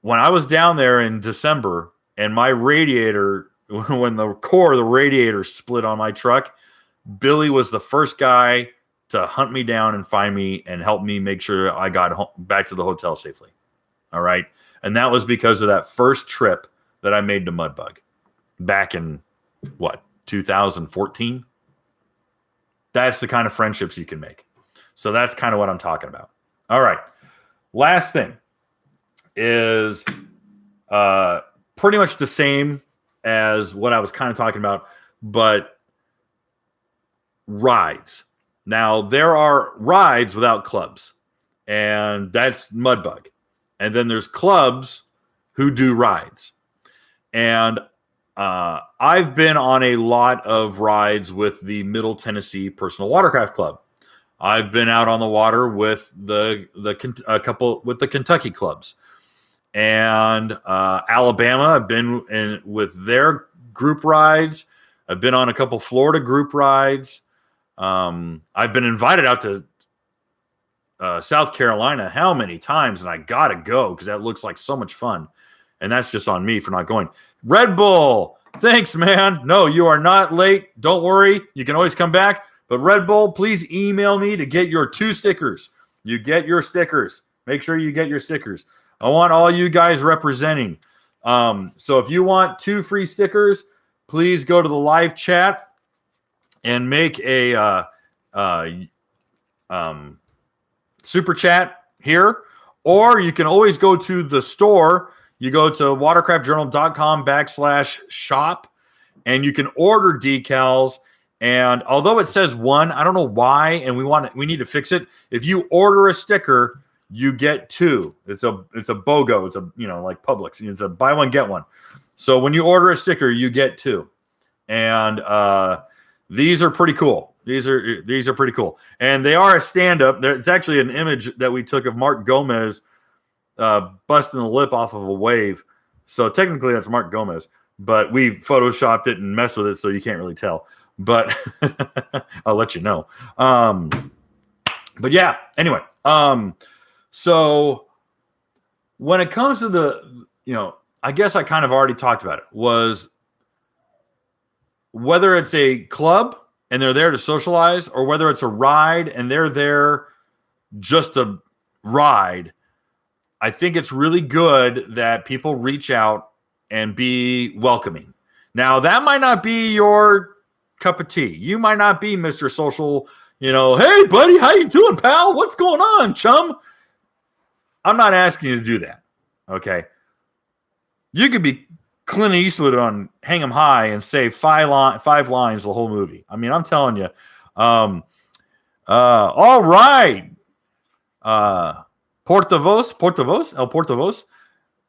I was down there in December and my radiator, when the core of the radiator split on my truck, Billy was the first guy to hunt me down and find me and help me make sure I got back to the hotel safely. All right. And that was because of that first trip that I made to Mudbug back in 2014. That's the kind of friendships you can make. So that's kind of what I'm talking about. All right. Last thing is pretty much the same as what I was kind of talking about, but rides. Now, there are rides without clubs, and that's Mudbug. And then there's clubs who do rides. And I've been on a lot of rides with the Middle Tennessee Personal Watercraft Club. I've been out on the water with a couple with the Kentucky clubs. And Alabama, I've been with their group rides. I've been on a couple Florida group rides. I've been invited out to South Carolina how many times, and I got to go because that looks like so much fun. And that's just on me for not going. Red Bull, thanks, man. No, you are not late. Don't worry. You can always come back. But Red Bull, please email me to get your 2 stickers. You get your stickers. Make sure you get your stickers. I want all you guys representing. So if you want 2 free stickers, please go to the live chat and make a super chat here. Or you can always go to the store. You go to watercraftjournal.com/shop, and you can order decals. And although it says 1, I don't know why, and we need to fix it. If you order a sticker, you get 2. It's a BOGO. It's like Publix. It's a buy one get one. So when you order a sticker, you get 2. And these are pretty cool. These are pretty cool, and they are a stand-up. It's actually an image that we took of Mark Gomez busting the lip off of a wave. So technically, that's Mark Gomez, but we photoshopped it and messed with it, so you can't really tell. But I'll let you know. But yeah, anyway. So when it comes to the, I guess I kind of already talked about it, was whether it's a club and they're there to socialize, or whether it's a ride and they're there just to ride, I think it's really good that people reach out and be welcoming. Now, that might not be your cup of tea. You might not be Mr. Social, hey, buddy, how you doing, pal? What's going on, chum? I'm not asking you to do that, okay? You could be Clint Eastwood on Hang 'em High and say 5 lines the whole movie. I mean, I'm telling you. All right. Portavoz.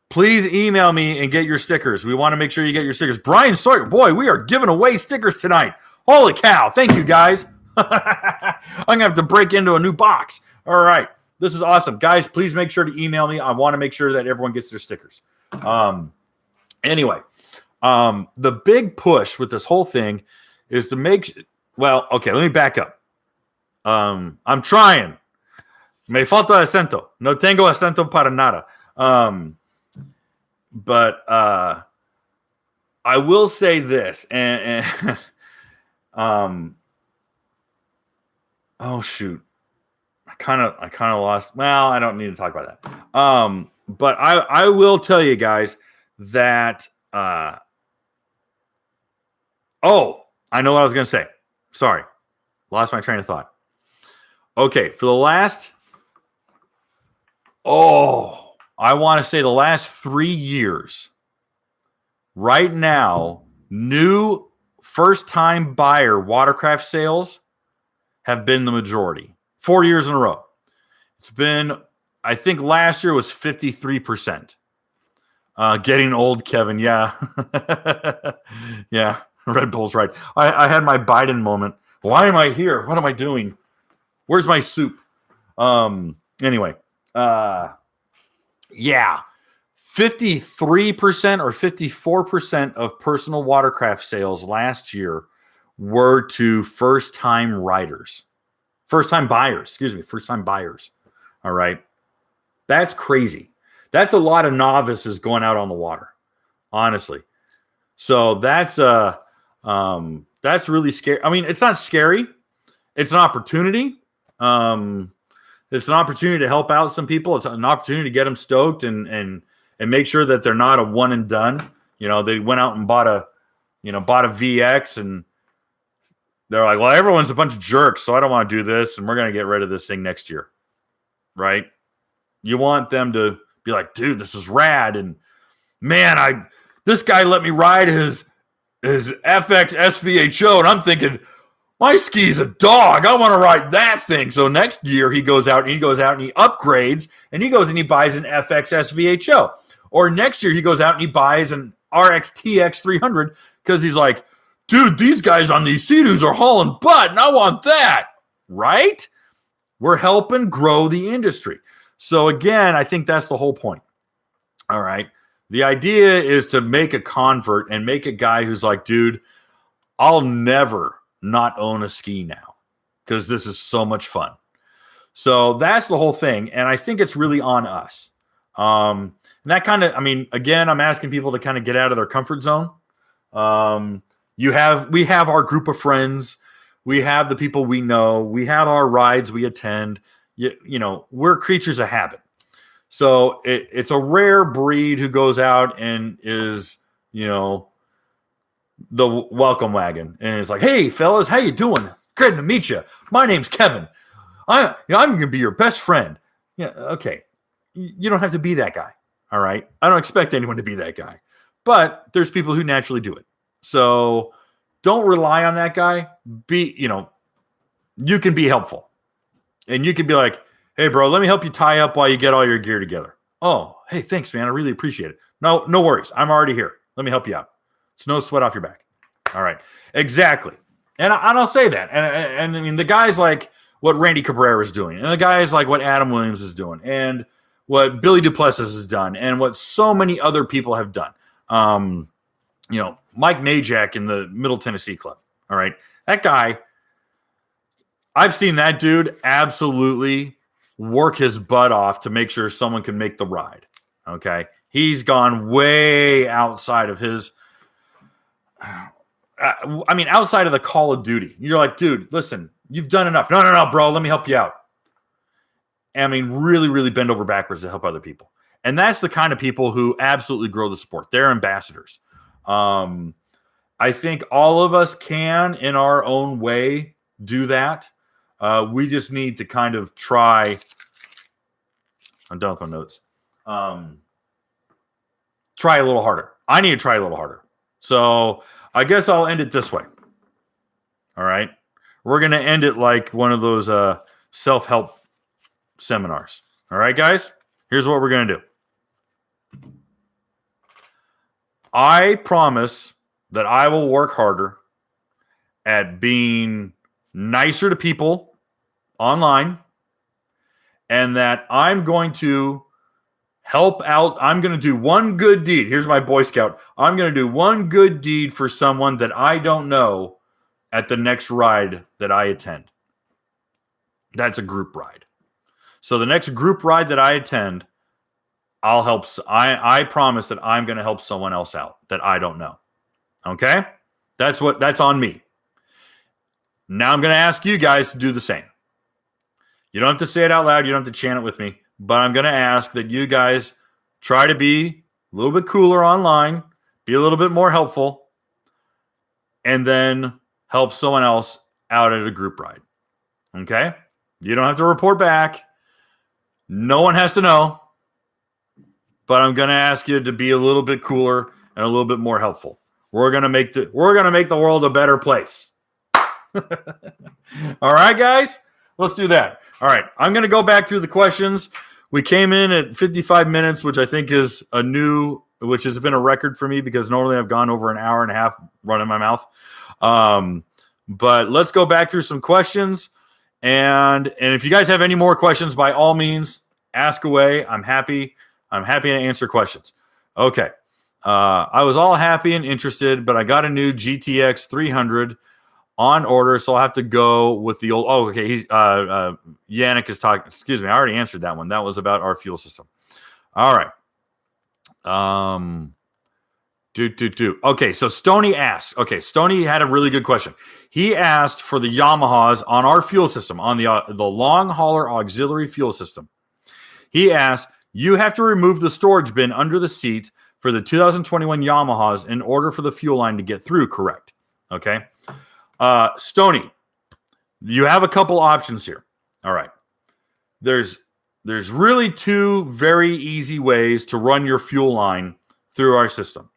Please email me and get your stickers. We want to make sure you get your stickers. Brian Sawyer, boy, we are giving away stickers tonight. Holy cow. Thank you, guys. I'm going to have to break into a new box. All right. This is awesome. Guys, please make sure to email me. I want to make sure that everyone gets their stickers. Anyway, The big push with this whole thing is to make. Well, okay, let me back up. I'm trying. Me falta acento. No tengo acento para nada. But I will say this, and oh shoot, I kind of lost. Well, I don't need to talk about that. But I will tell you guys that. Oh, I know what I was going to say. Sorry, lost my train of thought. Okay, for the last. Oh, I want to say the last 3 years. Right now, new first-time buyer Watercraft sales have been the majority. 4 years in a row. It's been, I think last year was 53%. Getting old, Kevin. Yeah. Yeah. Red Bull's right. I had my Biden moment. Why am I here? What am I doing? Where's my soup? Anyway. Yeah. 53% or 54% of personal Watercraft sales last year were to first-time riders. First-time buyers. Excuse me. First-time buyers. All right. That's crazy. That's a lot of novices going out on the water, honestly. So that's really scary. I mean, it's not scary. It's an opportunity. It's an opportunity to help out some people. It's an opportunity to get them stoked and make sure that they're not a one and done. You know, they went out and bought a VX and they're like, well, everyone's a bunch of jerks, so I don't want to do this, and we're going to get rid of this thing next year, right? You want them to be like, dude, this is rad, and man, this guy let me ride his FX SVHO, and I'm thinking, my ski's a dog. I want to ride that thing. So next year he goes out and he upgrades, and he goes and he buys an FX SVHO. Or next year he goes out and he buys an RXTX 300 because he's like, dude, these guys on these Sea-Doos are hauling butt, and I want that, right? We're helping grow the industry. So again, I think that's the whole point. All right. The idea is to make a convert and make a guy who's like, dude, I'll never not own a ski now because this is so much fun. So that's the whole thing. And I think it's really on us. And that kind of, I mean, again, I'm asking people to kind of get out of their comfort zone. We have our group of friends. We have the people we know. We have our rides we attend. You know, we're creatures of habit. So it's a rare breed who goes out and is, you know, the welcome wagon. And it's like, hey, fellas, how you doing? Great to meet you. My name's Kevin. I'm going to be your best friend. Yeah, okay. You don't have to be that guy, all right? I don't expect anyone to be that guy. But there's people who naturally do it. So don't rely on that guy. You can be helpful. And you can be like, hey, bro, let me help you tie up while you get all your gear together. Oh, hey, thanks, man. I really appreciate it. No worries. I'm already here. Let me help you out. It's no sweat off your back. All right. Exactly. And I'll say that. And I mean, the guys like what Randy Cabrera is doing, and the guys like what Adam Williams is doing, and what Billy Duplessis has done, and what so many other people have done. You know, Mike Majak in the Middle Tennessee Club. All right. That guy, I've seen that dude absolutely work his butt off to make sure someone can make the ride. Okay. He's gone way outside of his, outside of the Call of Duty. You're like, dude, listen, you've done enough. No, bro, let me help you out. I mean, really, really bend over backwards to help other people. And that's the kind of people who absolutely grow the sport. They're ambassadors. I think all of us can, in our own way, do that. We just need to kind of try. I'm done with my notes. Try a little harder. I need to try a little harder. So I guess I'll end it this way. All right. We're going to end it like one of those self-help seminars. All right, guys? Here's what we're going to do. I promise that I will work harder at being nicer to people online, and that I'm going to help out. I'm going to do one good deed. Here's my Boy Scout. I'm going to do one good deed for someone that I don't know at the next ride that I attend. That's a group ride. So the next group ride that I attend, I'll help. I promise that I'm going to help someone else out that I don't know. Okay? That's on me. Now I'm going to ask you guys to do the same. You don't have to say it out loud. You don't have to chant it with me. But I'm going to ask that you guys try to be a little bit cooler online, be a little bit more helpful, and then help someone else out at a group ride. Okay? You don't have to report back. No one has to know. But I'm going to ask you to be a little bit cooler and a little bit more helpful. We're going to make the world a better place. All right, guys? Let's do that. All right. I'm going to go back through the questions. We came in at 55 minutes, which I think is which has been a record for me because normally I've gone over an hour and a half running my mouth. But let's go back through some questions. And if you guys have any more questions, by all means, ask away. I'm happy to answer questions. Okay. I was all happy and interested, but I got a new GTX 300 on order, so I'll have to go with the old. Oh, okay. Yannick is talking. Excuse me. I already answered that one. That was about our fuel system. All right. Okay, so Stoney asks. Okay, Stoney had a really good question. He asked for the Yamahas on our fuel system, on the long hauler auxiliary fuel system. He asked, you have to remove the storage bin under the seat for the 2021 Yamahas in order for the fuel line to get through, correct? Okay. Stoney, you have a couple options here. All right. There's really two very easy ways to run your fuel line through our system.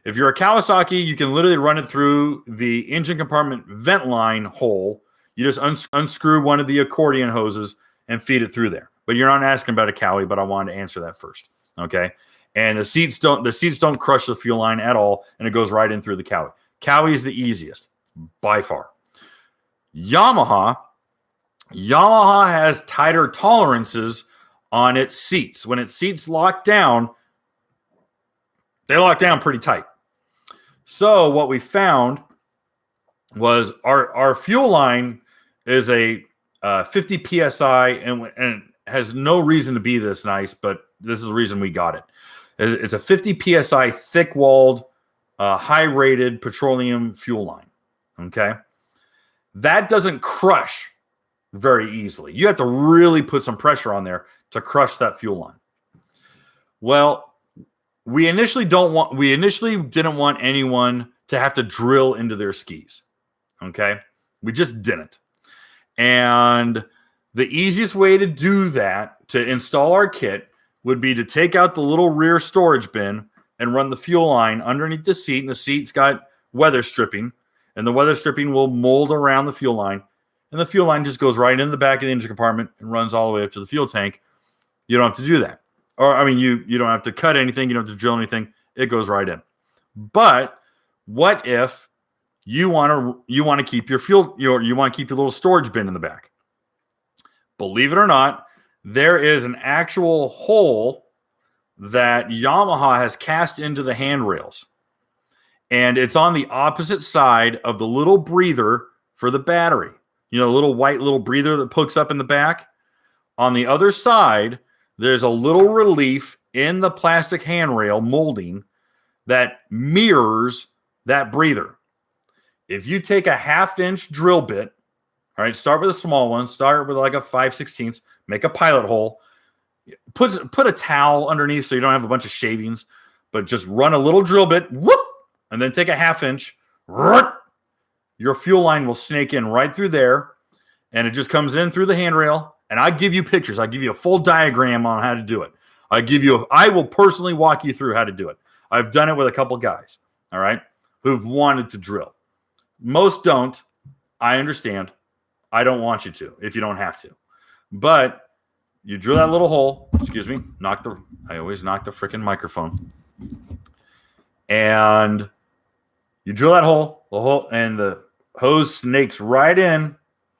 If you're a Kawasaki, you can literally run it through the engine compartment vent line hole. You just unscrew one of the accordion hoses and feed it through there. But you're not asking about a Cowie, but I wanted to answer that first. Okay. And the seats don't crush the fuel line at all, and it goes right in through the Cowie. Cowie is the easiest by far. Yamaha has tighter tolerances on its seats. When its seats lock down, they lock down pretty tight. So what we found was our fuel line is a 50 psi and has no reason to be this nice, but this is the reason we got it. It's a 50 psi thick-walled, high-rated petroleum fuel line. Okay, that doesn't crush very easily. You have to really put some pressure on there to crush that fuel line. Well, we initially didn't want anyone to have to drill into their skis. Okay, we just didn't. And the easiest way to do that, to install our kit, would be to take out the little rear storage bin and run the fuel line underneath the seat. And the seat's got weather stripping, and the weather stripping will mold around the fuel line. And the fuel line just goes right into the back of the engine compartment and runs all the way up to the fuel tank. You don't have to do that. Or, I mean, you don't have to cut anything. You don't have to drill anything. It goes right in. But what if you want to keep your fuel, you want to keep your little storage bin in the back? Believe it or not, there is an actual hole that Yamaha has cast into the handrails. And it's on the opposite side of the little breather for the battery. You know, the little white breather that hooks up in the back. On the other side, there's a little relief in the plastic handrail molding that mirrors that breather. If you take a 1/2-inch drill bit, all right, start with a small one, start with like a 5/16, make a pilot hole, put a towel underneath so you don't have a bunch of shavings, but just run a little drill bit, whoop, and then take a 1/2-inch, whoop, your fuel line will snake in right through there, and it just comes in through the handrail. And I give you pictures. I give you a full diagram on how to do it. I will personally walk you through how to do it. I've done it with a couple guys, all right, who've wanted to drill. Most don't. I understand. I don't want you to if you don't have to. But you drill that little hole. Excuse me. I always knock the freaking microphone. And you drill that hole, and the hose snakes right in,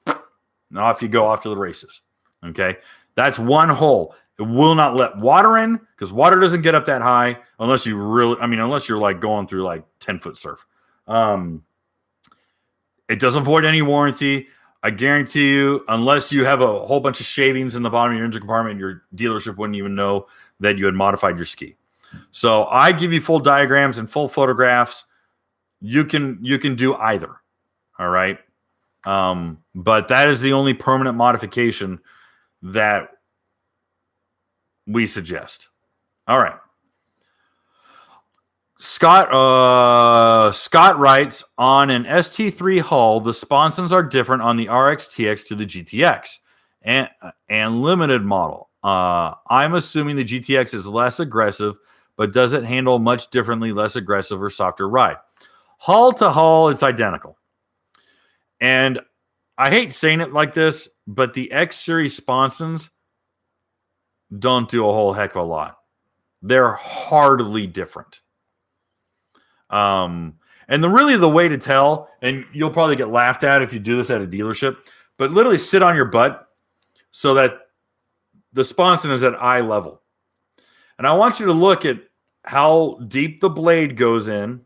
and off you go off to the races. Okay, that's one hole. It will not let water in because water doesn't get up that high unless you really, unless you're like going through like 10-foot surf. It doesn't void any warranty. I guarantee you, unless you have a whole bunch of shavings in the bottom of your engine compartment, your dealership wouldn't even know that you had modified your ski. So I give you full diagrams and full photographs. You can do either. All right. But that is the only permanent modification that we suggest. All right. Scott writes, on an ST3 hull, the sponsons are different on the RX-TX to the GTX and limited model. I'm assuming the GTX is less aggressive, but does it handle much differently, less aggressive or softer ride? Hull to hull, it's identical. And I hate saying it like this, but the X series sponsons don't do a whole heck of a lot. They're hardly different. And the way to tell, and you'll probably get laughed at if you do this at a dealership, but literally sit on your butt so that the sponson is at eye level. And I want you to look at how deep the blade goes in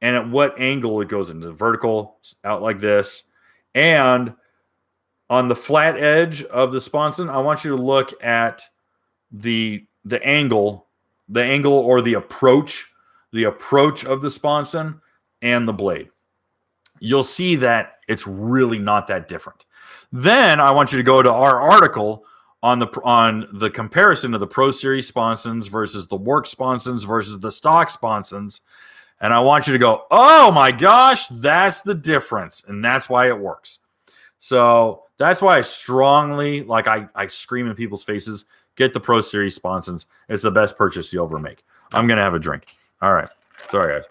and at what angle it goes into. Vertical, out like this. And on the flat edge of the sponson, I want you to look at the angle or the approach of the sponson and the blade. You'll see that it's really not that different. Then I want you to go to our article on the comparison of the Pro Series sponsons versus the work sponsons versus the stock sponsons. And I want you to go, oh my gosh, that's the difference. And that's why it works. So that's why I strongly, I scream in people's faces, get the Pro Series sponsons. It's the best purchase you'll ever make. I'm going to have a drink. All right. Sorry, guys.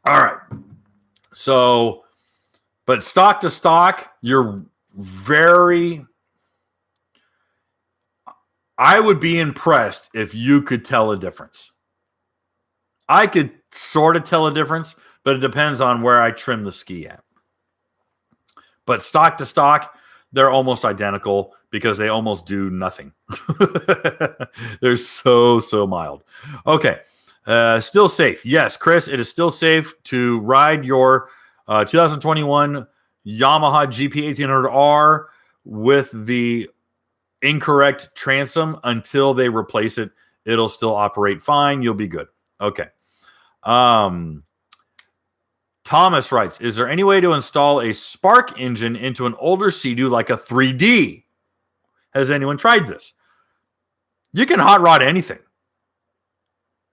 All right. So, but stock to stock, I would be impressed if you could tell a difference. I could sort of tell a difference, but it depends on where I trim the ski at. But stock to stock, they're almost identical because they almost do nothing. They're so mild. Okay. Still safe. Yes, Chris, it is still safe to ride your 2021 Yamaha GP1800R with the incorrect transom until they replace it. It'll still operate fine. You'll be good. Okay. Thomas writes, is there any way to install a spark engine into an older Sea-Doo like a 3D? Has anyone tried this? You can hot rod anything.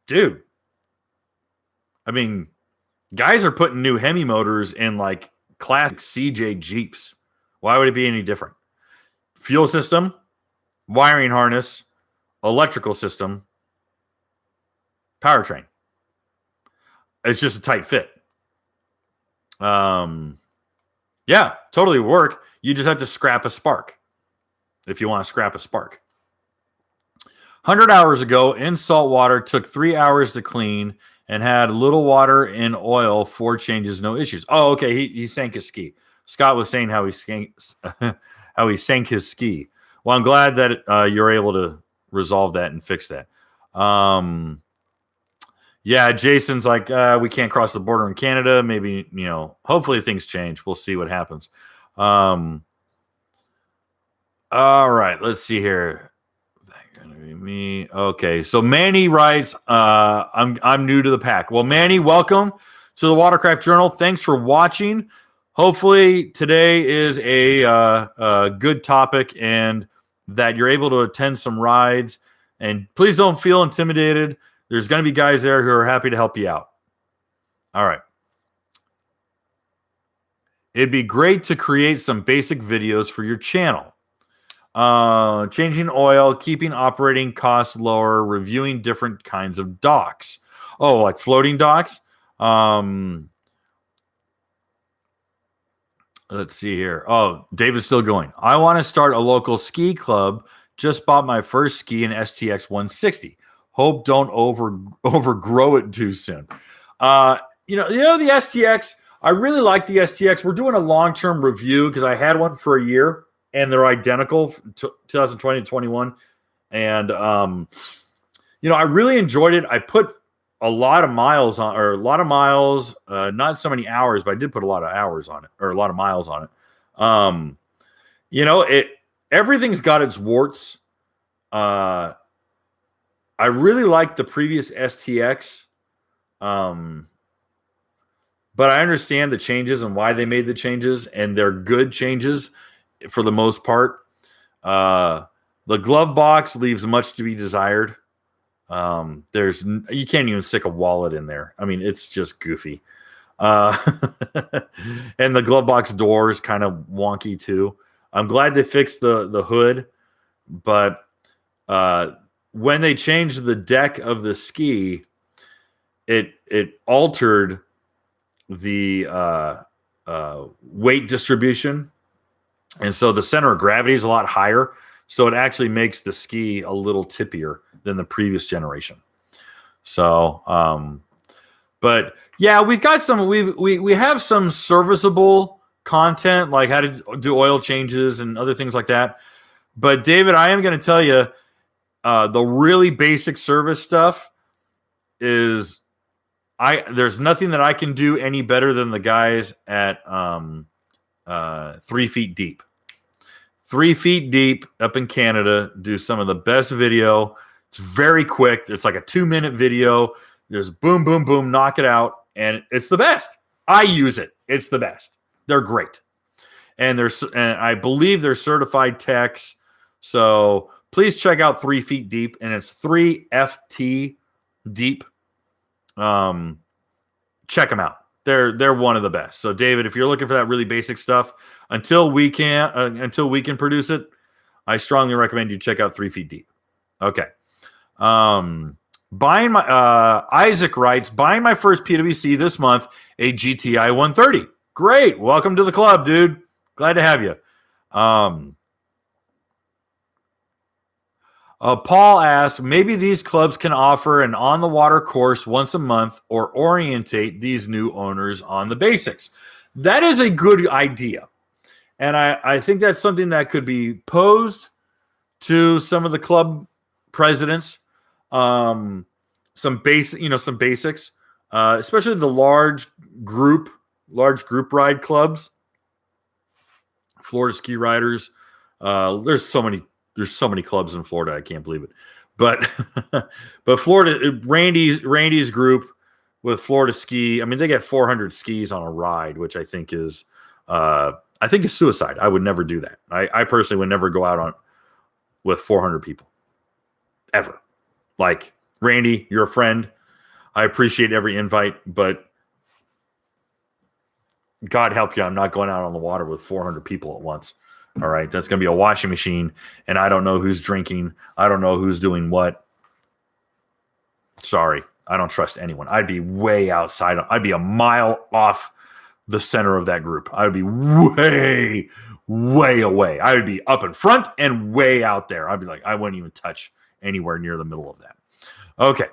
Dude. I mean, guys are putting new Hemi motors in like classic CJ Jeeps. Why would it be any different? Fuel system, wiring harness, electrical system, powertrain. It's just a tight fit. Yeah, totally work. You just have to scrap a spark if you want to scrap a spark. 100 hours ago in salt water, took 3 hours to clean and had little water in oil, 4 changes, no issues. Oh, okay. He sank his ski. Scott was saying how he sank his ski. Well, I'm glad that you're able to resolve that and fix that. Yeah, Jason's like, we can't cross the border in Canada. Maybe, hopefully things change. We'll see what happens. All right, let's see here. Me. Okay, so Manny writes, I'm new to the pack. Well, Manny, welcome to the Watercraft Journal. Thanks for watching. Hopefully today is a good topic and that you're able to attend some rides. And please don't feel intimidated. There's going to be guys there who are happy to help you out. All right. It'd be great to create some basic videos for your channel. Changing oil, keeping operating costs lower, reviewing different kinds of docks. Oh, like floating docks? Let's see here. Oh, David's still going. I want to start a local ski club. Just bought my first ski in STX 160. Hope don't overgrow it too soon. The STX, I really like the STX. We're doing a long-term review because I had one for a year, and they're identical, 2020 to 21. And I really enjoyed it. I put a lot of miles on, or a lot of miles, not so many hours, but I did put a lot of hours on it, or a lot of miles on it. Everything's got its warts. I really like the previous STX. But I understand the changes and why they made the changes, and they're good changes for the most part. The glove box leaves much to be desired. You can't even stick a wallet in there. I mean, it's just goofy. And the glove box door is kind of wonky too. I'm glad they fixed the hood, but when they changed the deck of the ski, it altered the weight distribution, and so the center of gravity is a lot higher, so it actually makes the ski a little tippier than the previous generation. So but yeah, we've got some we have some serviceable content, like how to do oil changes and other things like that. But David, I am going to tell you, the really basic service stuff is there's nothing that I can do any better than the guys at 3 Feet Deep. 3 Feet Deep up in Canada do some of the best video. It's very quick. It's like a 2-minute video. There's boom, boom, boom, knock it out, and it's the best. I use it. It's the best. They're great, and I believe they're certified techs. So please check out 3 Feet Deep, and it's 3FT Deep. Check them out. They're one of the best. So David, if you're looking for that really basic stuff, until we can produce it, I strongly recommend you check out 3 Feet Deep. Okay. Isaac writes, buying my first PWC this month, a GTI 130. Great. Welcome to the club, dude. Glad to have you. Paul asks, maybe these clubs can offer an on-the-water course once a month or orientate these new owners on the basics. That is a good idea. And I think that's something that could be posed to some of the club presidents. Some basics, especially the large group ride clubs, Florida Ski Riders. There's so many clubs in Florida. I can't believe it. But Florida, Randy's group with Florida Ski. I mean, they get 400 skis on a ride, which I think is suicide. I would never do that. I personally would never go out with 400 people ever. Like, Randy, you're a friend. I appreciate every invite, but God help you, I'm not going out on the water with 400 people at once. All right, that's going to be a washing machine, and I don't know who's drinking. I don't know who's doing what. Sorry, I don't trust anyone. I'd be way outside. I'd be a mile off the center of that group. I would be way, way away. I would be up in front and way out there. I'd be like, I wouldn't even touch anywhere near the middle of that. Okay.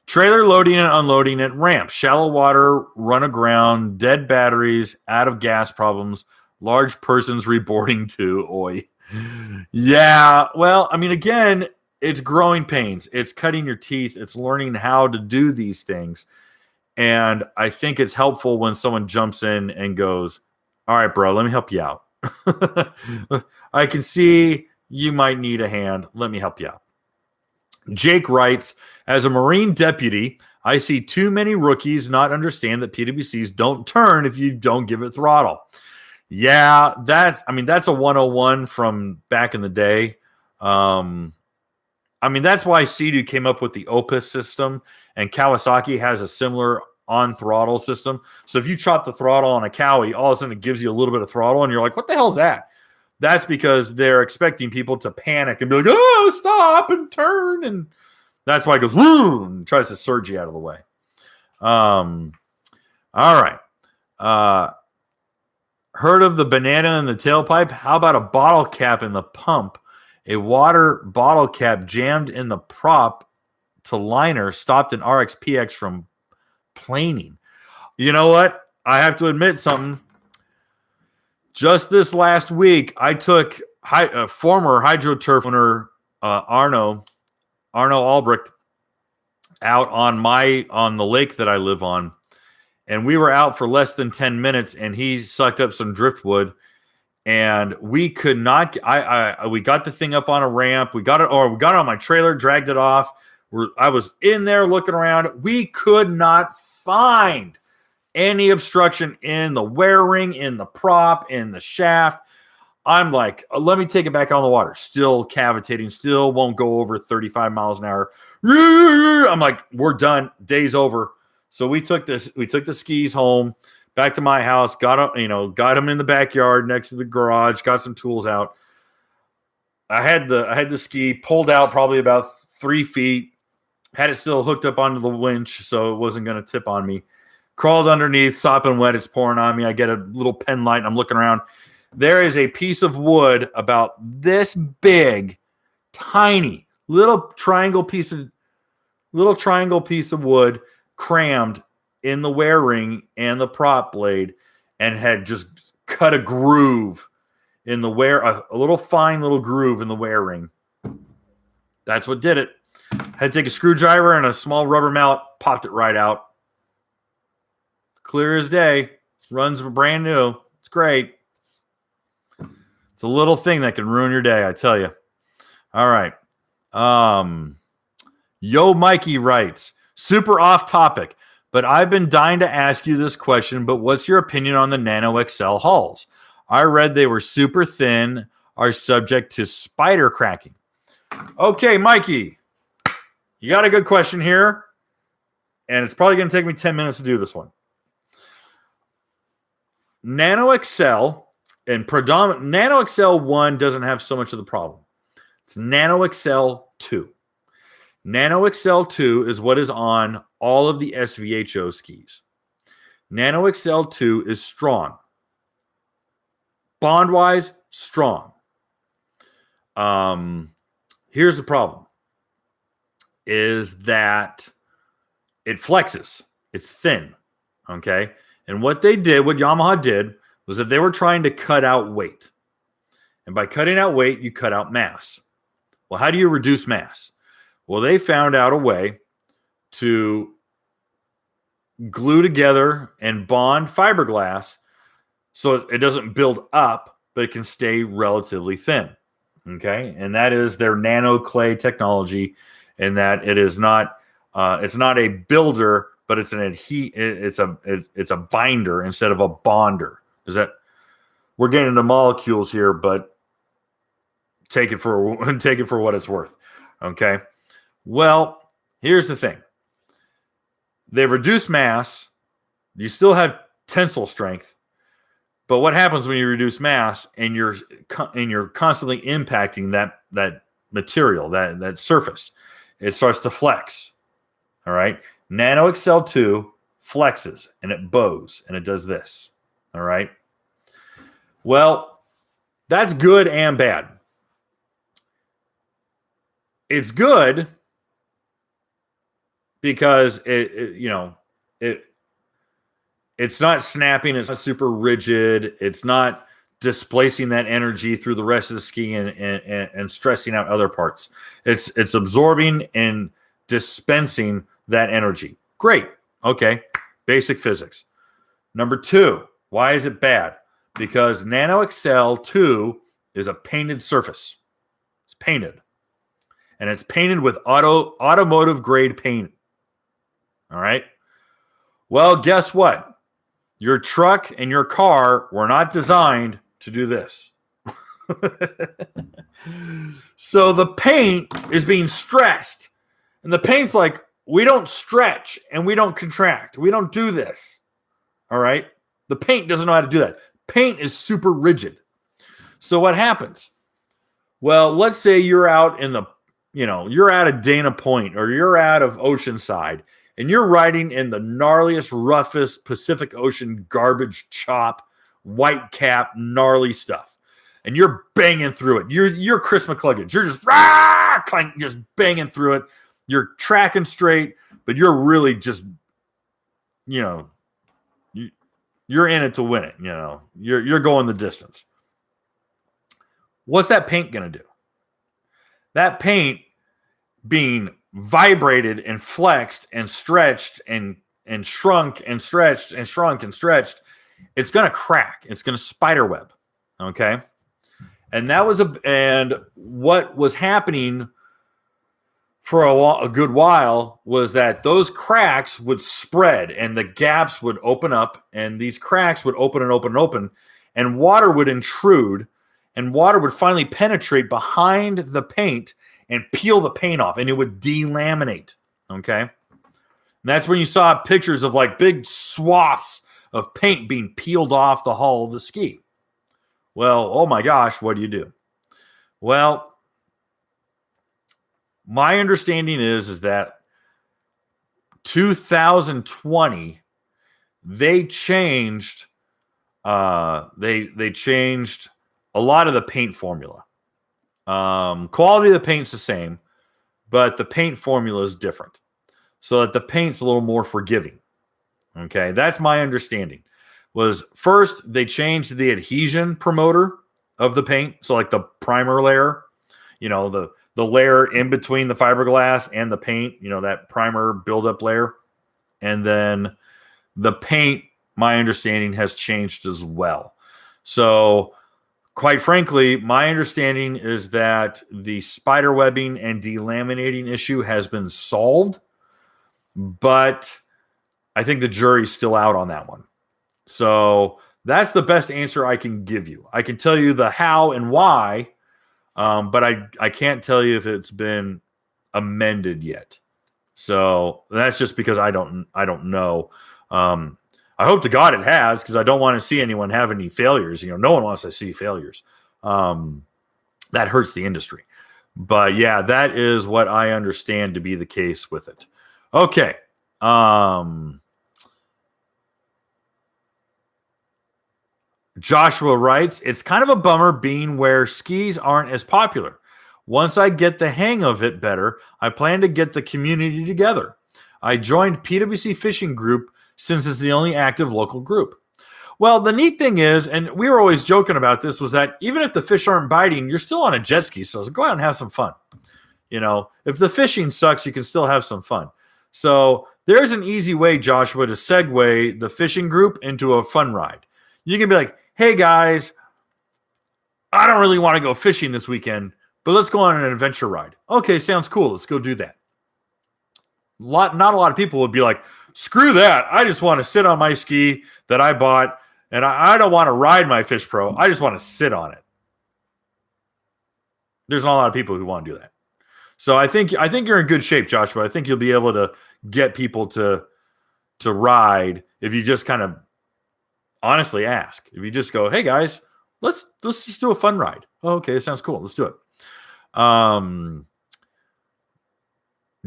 Trailer loading and unloading at ramp, shallow water, run aground, dead batteries, out of gas problems, large persons reboarding too. Oi. Yeah. Well, I mean, again, it's growing pains. It's cutting your teeth. It's learning how to do these things. And I think it's helpful when someone jumps in and goes, all right, bro, let me help you out. I can see you might need a hand. Let me help you out. Jake writes, as a Marine deputy, I see too many rookies not understand that PWCs don't turn if you don't give it throttle. Yeah, that's a 101 from back in the day. That's why Sea-Doo came up with the Opus system, and Kawasaki has a similar on-throttle system. So if you chop the throttle on a Cowie, all of a sudden it gives you a little bit of throttle, and you're like, what the hell is that? That's because they're expecting people to panic and be like, oh, stop and turn. And that's why it goes, woo, and tries to surge you out of the way. All right. Heard of the banana in the tailpipe? How about a bottle cap in the pump? A water bottle cap jammed in the prop to liner stopped an RX-PX from planing. You know what? I have to admit something. Just this last week, I took former HydroTurf owner Arno Albrecht out on the lake that I live on, and we were out for less than 10 minutes, and he sucked up some driftwood, and we could not. We got the thing up on a ramp. We got it on my trailer, dragged it off. I was in there looking around. We could not find any obstruction in the wear ring, in the prop, in the shaft. I'm like, let me take it back on the water. Still cavitating, still won't go over 35 miles an hour. I'm like, we're done. Day's over. So we took the skis home, back to my house, got them in the backyard next to the garage, got some tools out. I had the ski pulled out probably about 3 feet, had it still hooked up onto the winch so it wasn't going to tip on me. Crawled underneath, sopping wet. It's pouring on me. I get a little pen light, and I'm looking around. There is a piece of wood about this big, tiny, little triangle piece of wood crammed in the wear ring and the prop blade, and had just cut a groove in the a little fine little groove in the wear ring. That's what did it. Had to take a screwdriver and a small rubber mallet, popped it right out. Clear as day. Runs brand new. It's great. It's a little thing that can ruin your day, I tell you. All right. Yo Mikey writes, super off topic, but I've been dying to ask you this question, but what's your opinion on the Nano XL hulls? I read they were super thin, are subject to spider cracking. Okay, Mikey, you got a good question here, and it's probably going to take me 10 minutes to do this one. Nano XL and Nano XL 1 doesn't have so much of the problem. It's Nano XL 2. Nano XL 2 is what is on all of the SVHO skis. Nano XL 2 is strong. Bond-wise, strong. Here's the problem. Is that it flexes. It's thin. Okay? And what Yamaha did, was that they were trying to cut out weight. And by cutting out weight, you cut out mass. Well, how do you reduce mass? Well, they found out a way to glue together and bond fiberglass so it doesn't build up, but it can stay relatively thin. Okay? And that is their nano clay technology, and that it is not it's not a builder, but it's it's a binder instead of a bonder. We're getting into molecules here, but take it for what it's worth. Okay. Well, here's the thing. They reduce mass. You still have tensile strength, but what happens when you reduce mass and you're constantly impacting that material, that surface? It starts to flex. All right. Nano XL2 flexes and it bows and it does this. All right. Well, that's good and bad. It's good because it's not snapping, it's not super rigid, it's not displacing that energy through the rest of the ski and stressing out other parts. It's absorbing and dispensing that energy. Great. Okay. Basic physics. Number 2, why is it bad? Because Nano XL 2 is a painted surface. It's painted. And it's painted with automotive grade paint. All right. Well, guess what? Your truck and your car were not designed to do this. So the paint is being stressed. And the paint's like, we don't stretch and we don't contract. We don't do this. All right. The paint doesn't know how to do that. Paint is super rigid. So what happens? Well, let's say you're out you're out of Dana Point or you're out of Oceanside and you're riding in the gnarliest, roughest Pacific Ocean garbage chop, white cap, gnarly stuff. And you're banging through it. You're Chris McCluggage. You're just banging through it. You're tracking straight, but you're really just, you're in it to win it. You're going the distance. What's that paint going to do? That paint being vibrated and flexed and stretched and shrunk and stretched and shrunk and stretched, it's going to crack. It's going to spider web. Okay. And what was happening for a good while was that those cracks would spread and the gaps would open up, and these cracks would open and open and open, and water would intrude, and water would finally penetrate behind the paint and peel the paint off, and it would delaminate. Okay. And that's when you saw pictures of like big swaths of paint being peeled off the hull of the ski. Well, oh my gosh, what do you do? Well, my understanding is that 2020 they changed they changed a lot of the paint formula. Quality of the paint's the same, but the paint formula is different, so that the paint's a little more forgiving. Okay, that's my understanding. Was first they changed the adhesion promoter of the paint, so like the primer layer, the layer in between the fiberglass and the paint, that primer buildup layer. And then the paint, my understanding, has changed as well. So quite frankly, my understanding is that the spider webbing and delaminating issue has been solved, but I think the jury's still out on that one. So that's the best answer I can give you. I can tell you the how and why, but I can't tell you if it's been amended yet. So that's just because I don't know. I hope to God it has, because I don't want to see anyone have any failures. No one wants to see failures. That hurts the industry. But yeah, that is what I understand to be the case with it. Okay. Joshua writes, it's kind of a bummer being where skis aren't as popular. Once I get the hang of it better, I plan to get the community together. I joined PWC Fishing Group since it's the only active local group. Well, the neat thing is, and we were always joking about this, was that even if the fish aren't biting, you're still on a jet ski, so go out and have some fun. If the fishing sucks, you can still have some fun. So there's an easy way, Joshua, to segue the fishing group into a fun ride. You can be like, hey guys, I don't really want to go fishing this weekend, but let's go on an adventure ride. Okay, sounds cool. Let's go do that. Not a lot of people would be like, screw that. I just want to sit on my ski that I bought, and I don't want to ride my Fish Pro. I just want to sit on it. There's not a lot of people who want to do that. So I think you're in good shape, Joshua. I think you'll be able to get people to ride if you just kind of honestly ask. If you just go, hey guys, let's just do a fun ride. Oh, okay, sounds cool. Let's do it.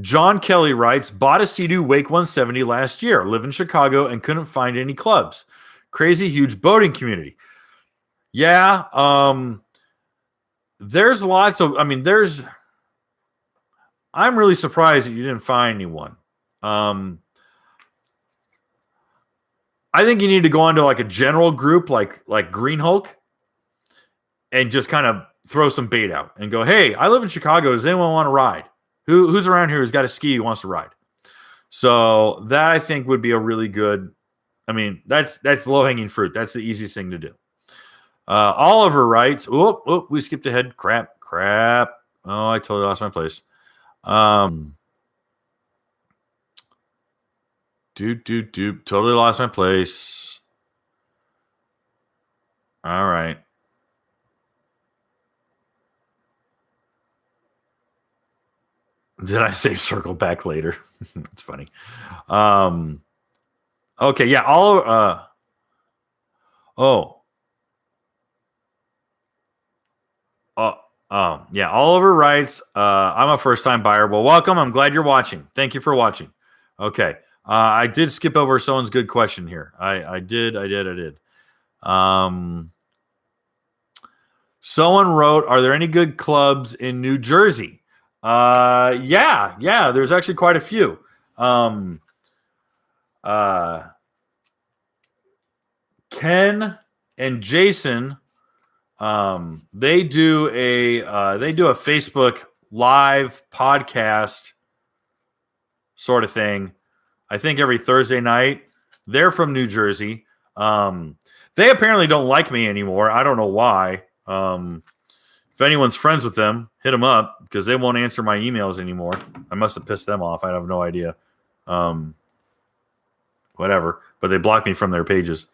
John Kelly writes, bought a Sea-Doo Wake 170 last year, live in Chicago, and couldn't find any clubs. Crazy huge boating community. Yeah, there's lots of, I'm really surprised that you didn't find anyone. I think you need to go into like a general group like Green Hulk and just kind of throw some bait out and go, hey, I live in Chicago. Does anyone want to ride? Who's around here who's got a ski who wants to ride? So that I think would be a really good, that's low-hanging fruit. That's the easiest thing to do. Oliver writes, we skipped ahead. Crap. Oh, I totally lost my place. Totally lost my place. All right. Did I say circle back later? It's funny. Okay, yeah. Yeah. Oliver writes, I'm a first-time buyer. Well, welcome. I'm glad you're watching. Thank you for watching. Okay. I did skip over someone's good question here. I did. Someone wrote, are there any good clubs in New Jersey? Yeah, there's actually quite a few. Ken and Jason, they do a Facebook live podcast sort of thing. I think every Thursday night. They're from New Jersey. They apparently don't like me anymore. I don't know why. If anyone's friends with them, hit them up because they won't answer my emails anymore. I must have pissed them off. I have no idea. Whatever. But they blocked me from their pages.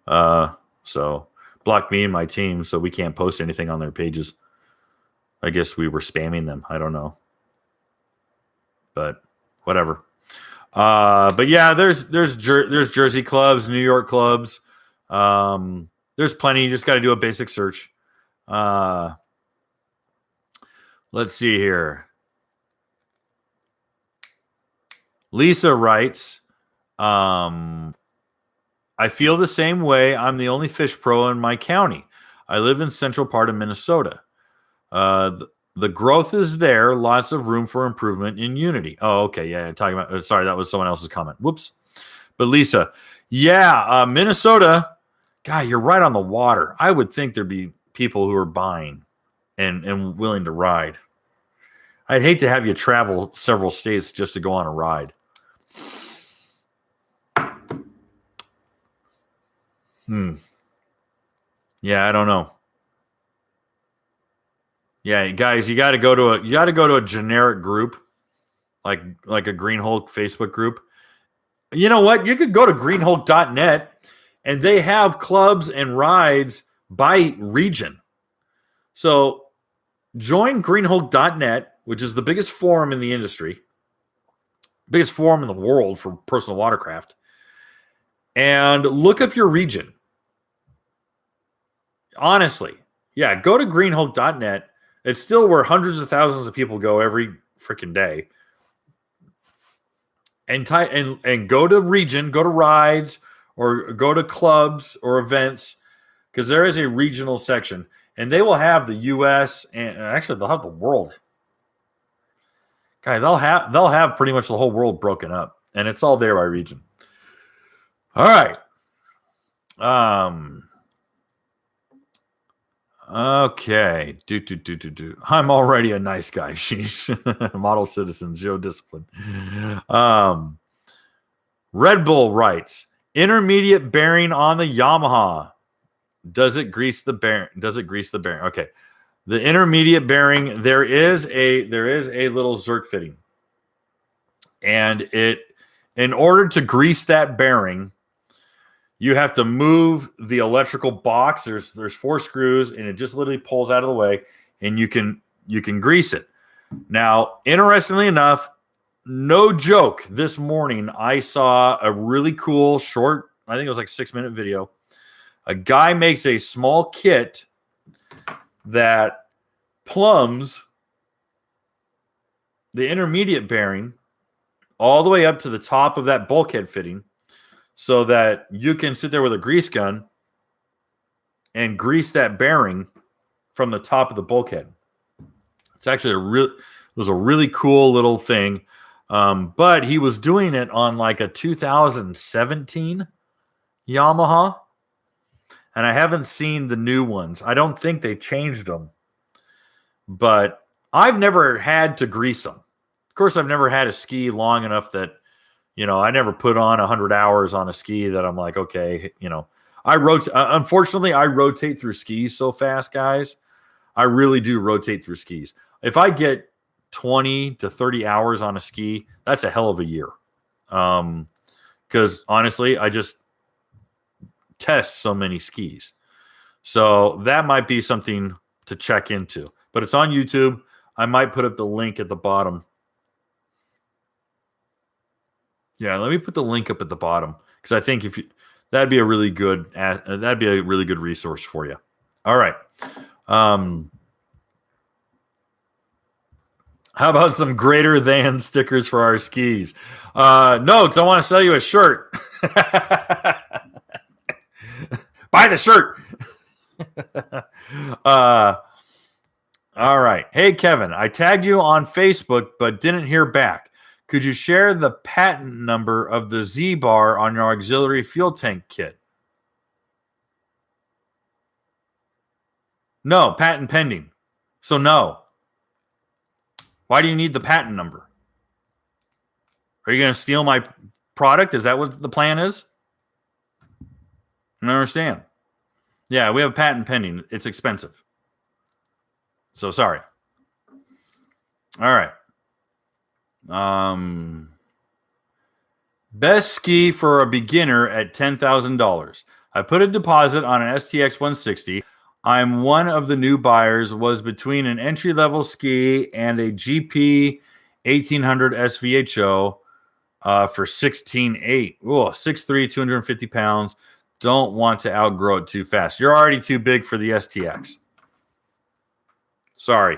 So blocked me and my team so we can't post anything on their pages. I guess we were spamming them. I don't know. But whatever. But yeah, there's Jersey clubs, New York clubs. There's plenty. You just got to do a basic search. Let's see here. Lisa writes, I feel the same way. I'm the only fish pro in my county. I live in central part of Minnesota. The growth is there. Lots of room for improvement in unity. Oh, okay. Yeah. Talking about, sorry, that was someone else's comment. Whoops. But Lisa, yeah, Minnesota, God, you're right on the water. I would think there'd be people who are buying and willing to ride. I'd hate to have you travel several states just to go on a ride. Yeah, I don't know. Yeah, guys, you got to go to a generic group, like a Green Hulk Facebook group. You know what? You could go to greenhulk.net, and they have clubs and rides by region. So join greenhulk.net, which is the biggest forum in the industry, biggest forum in the world for personal watercraft, and look up your region. Honestly, yeah, go to greenhulk.net. It's still where hundreds of thousands of people go every freaking day. And go to region, go to rides, or go to clubs or events, because there is a regional section, and they will have the U.S. and actually they'll have the world. Guys, they'll have pretty much the whole world broken up, and it's all there by region. All right. Okay. I'm already a nice guy. Sheesh. Model citizen, zero discipline. Red Bull writes, intermediate bearing on the Yamaha. Does it grease the bearing? Okay. The intermediate bearing, there is a little Zerk fitting. And in order to grease that bearing, you have to move the electrical box. There's 4 screws, and it just literally pulls out of the way, and you can grease it. Now, interestingly enough, no joke, this morning I saw a really cool short, I think it was like 6-minute video. A guy makes a small kit that plumbs the intermediate bearing all the way up to the top of that bulkhead fitting, so that you can sit there with a grease gun and grease that bearing from the top of the bulkhead. It's actually it was a really cool little thing. But he was doing it on like a 2017 Yamaha. And I haven't seen the new ones. I don't think they changed them. But I've never had to grease them. Of course, I've never had a ski long enough that, I never put on 100 hours on a ski that I'm like, okay, unfortunately, I rotate through skis so fast, guys. I really do rotate through skis. If I get 20 to 30 hours on a ski, that's a hell of a year. Because honestly, I just test so many skis. So that might be something to check into. But it's on YouTube. I might put up the link at the bottom. Yeah, let me put the link up at the bottom, because I think that'd be a really good resource for you. All right. How about some greater than stickers for our skis? No, because I want to sell you a shirt. Buy the shirt. All right. Hey, Kevin, I tagged you on Facebook, but didn't hear back. Could you share the patent number of the Z-bar on your auxiliary fuel tank kit? No, patent pending. So no. Why do you need the patent number? Are you going to steal my product? Is that what the plan is? I don't understand. Yeah, we have a patent pending. It's expensive. So sorry. All right. Best ski for a beginner at $10,000. I put a deposit on an STX 160. I'm one of the new buyers. Was between an entry-level ski and a GP 1800 SVHO for 16.8. Ooh, 6'3", 250 pounds. Don't want to outgrow it too fast. You're already too big for the STX. Sorry.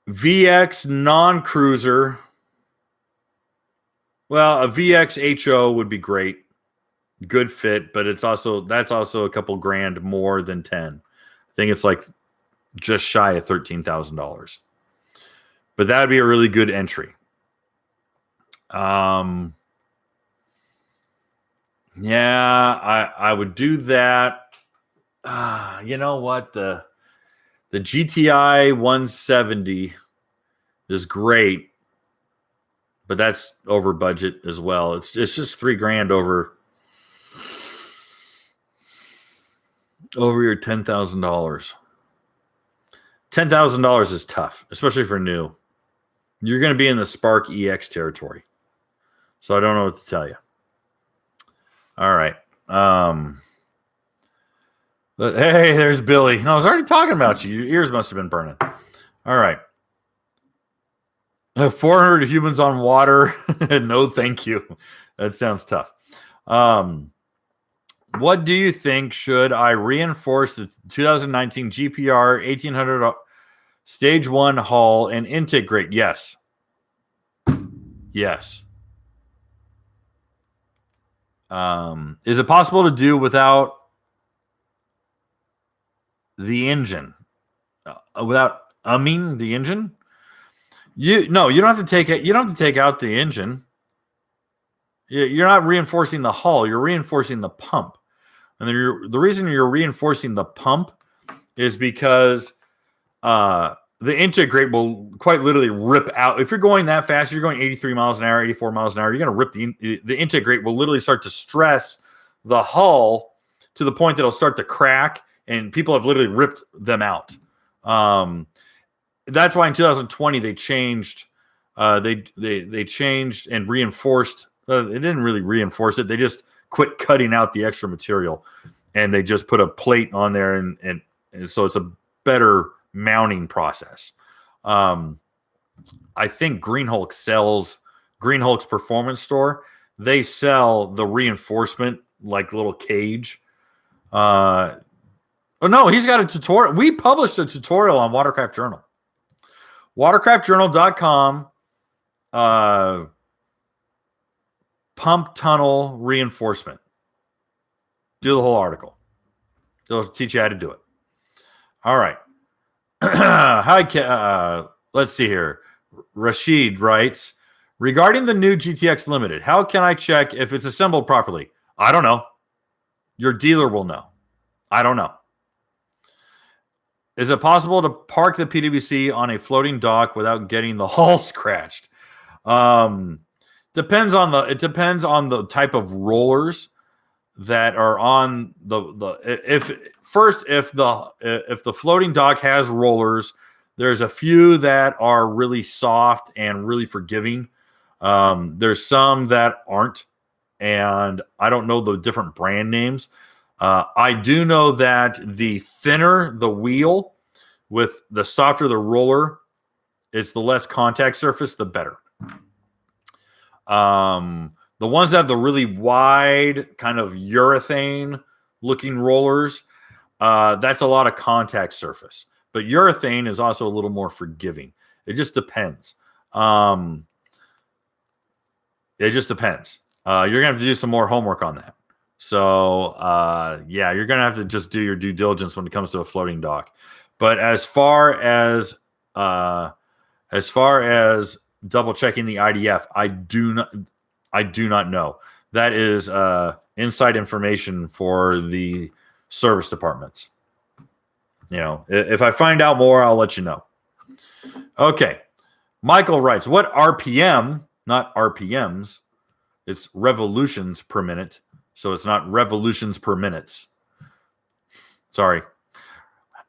VX non-cruiser. Well, a VX HO would be great. Good fit, but that's also a couple grand more than 10. I think it's like just shy of $13,000. But that would be a really good entry. Yeah, I would do that. You know what? The GTI 170 is great, but that's over budget as well. It's just $3,000 over your $10,000. $10,000 is tough, especially for new. You're going to be in the Spark EX territory. So I don't know what to tell you. All right. Hey, there's Billy. No, I was already talking about you. Your ears must have been burning. All right. 400 humans on water. No, thank you. That sounds tough. What do you think? Should I reinforce the 2019 GPR 1800 Stage 1 hull and integrate? Yes. Yes. Is it possible to do without the engine? Without the engine? You don't have to take it. You don't have to take out the engine. You're not reinforcing the hull. You're reinforcing the pump. And the reason you're reinforcing the pump is because the integrate will quite literally rip out. If you're going that fast, you're going 83 miles an hour, 84 miles an hour, you're going to rip the integrate will literally start to stress the hull to the point that it'll start to crack, and people have literally ripped them out. That's why in 2020 they changed. They changed and reinforced. They didn't really reinforce it. They just quit cutting out the extra material, and they just put a plate on there, and so it's a better mounting process. I think Greenhulk's Performance Store. They sell the reinforcement like little cage. Oh no, he's got a tutorial. We published a tutorial on Watercraft Journal. Watercraftjournal.com. Pump tunnel reinforcement. Do the whole article. They'll teach you how to do it. All right. Hi, let's see here. Rashid writes, regarding the new GTX Limited, how can I check if it's assembled properly? I don't know. Your dealer will know. I don't know. Is it possible to park the PWC on a floating dock without getting the hull scratched? It depends on the type of rollers that are on if the floating dock has rollers. There's a few that are really soft and really forgiving. There's some that aren't, and I don't know the different brand names. I do know that the thinner the wheel, with the softer the roller, it's the less contact surface, the better. The ones that have the really wide kind of urethane looking rollers, that's a lot of contact surface. But urethane is also a little more forgiving. It just depends. It just depends. You're going to have to do some more homework on that. So, yeah, you're going to have to just do your due diligence when it comes to a floating dock. But as far as double checking the IDF, I do not know. That is inside information for the service departments. You know, if I find out more, I'll let you know. Okay. Michael writes, what RPM, not RPMs, it's revolutions per minute. So it's not revolutions per minutes. Sorry.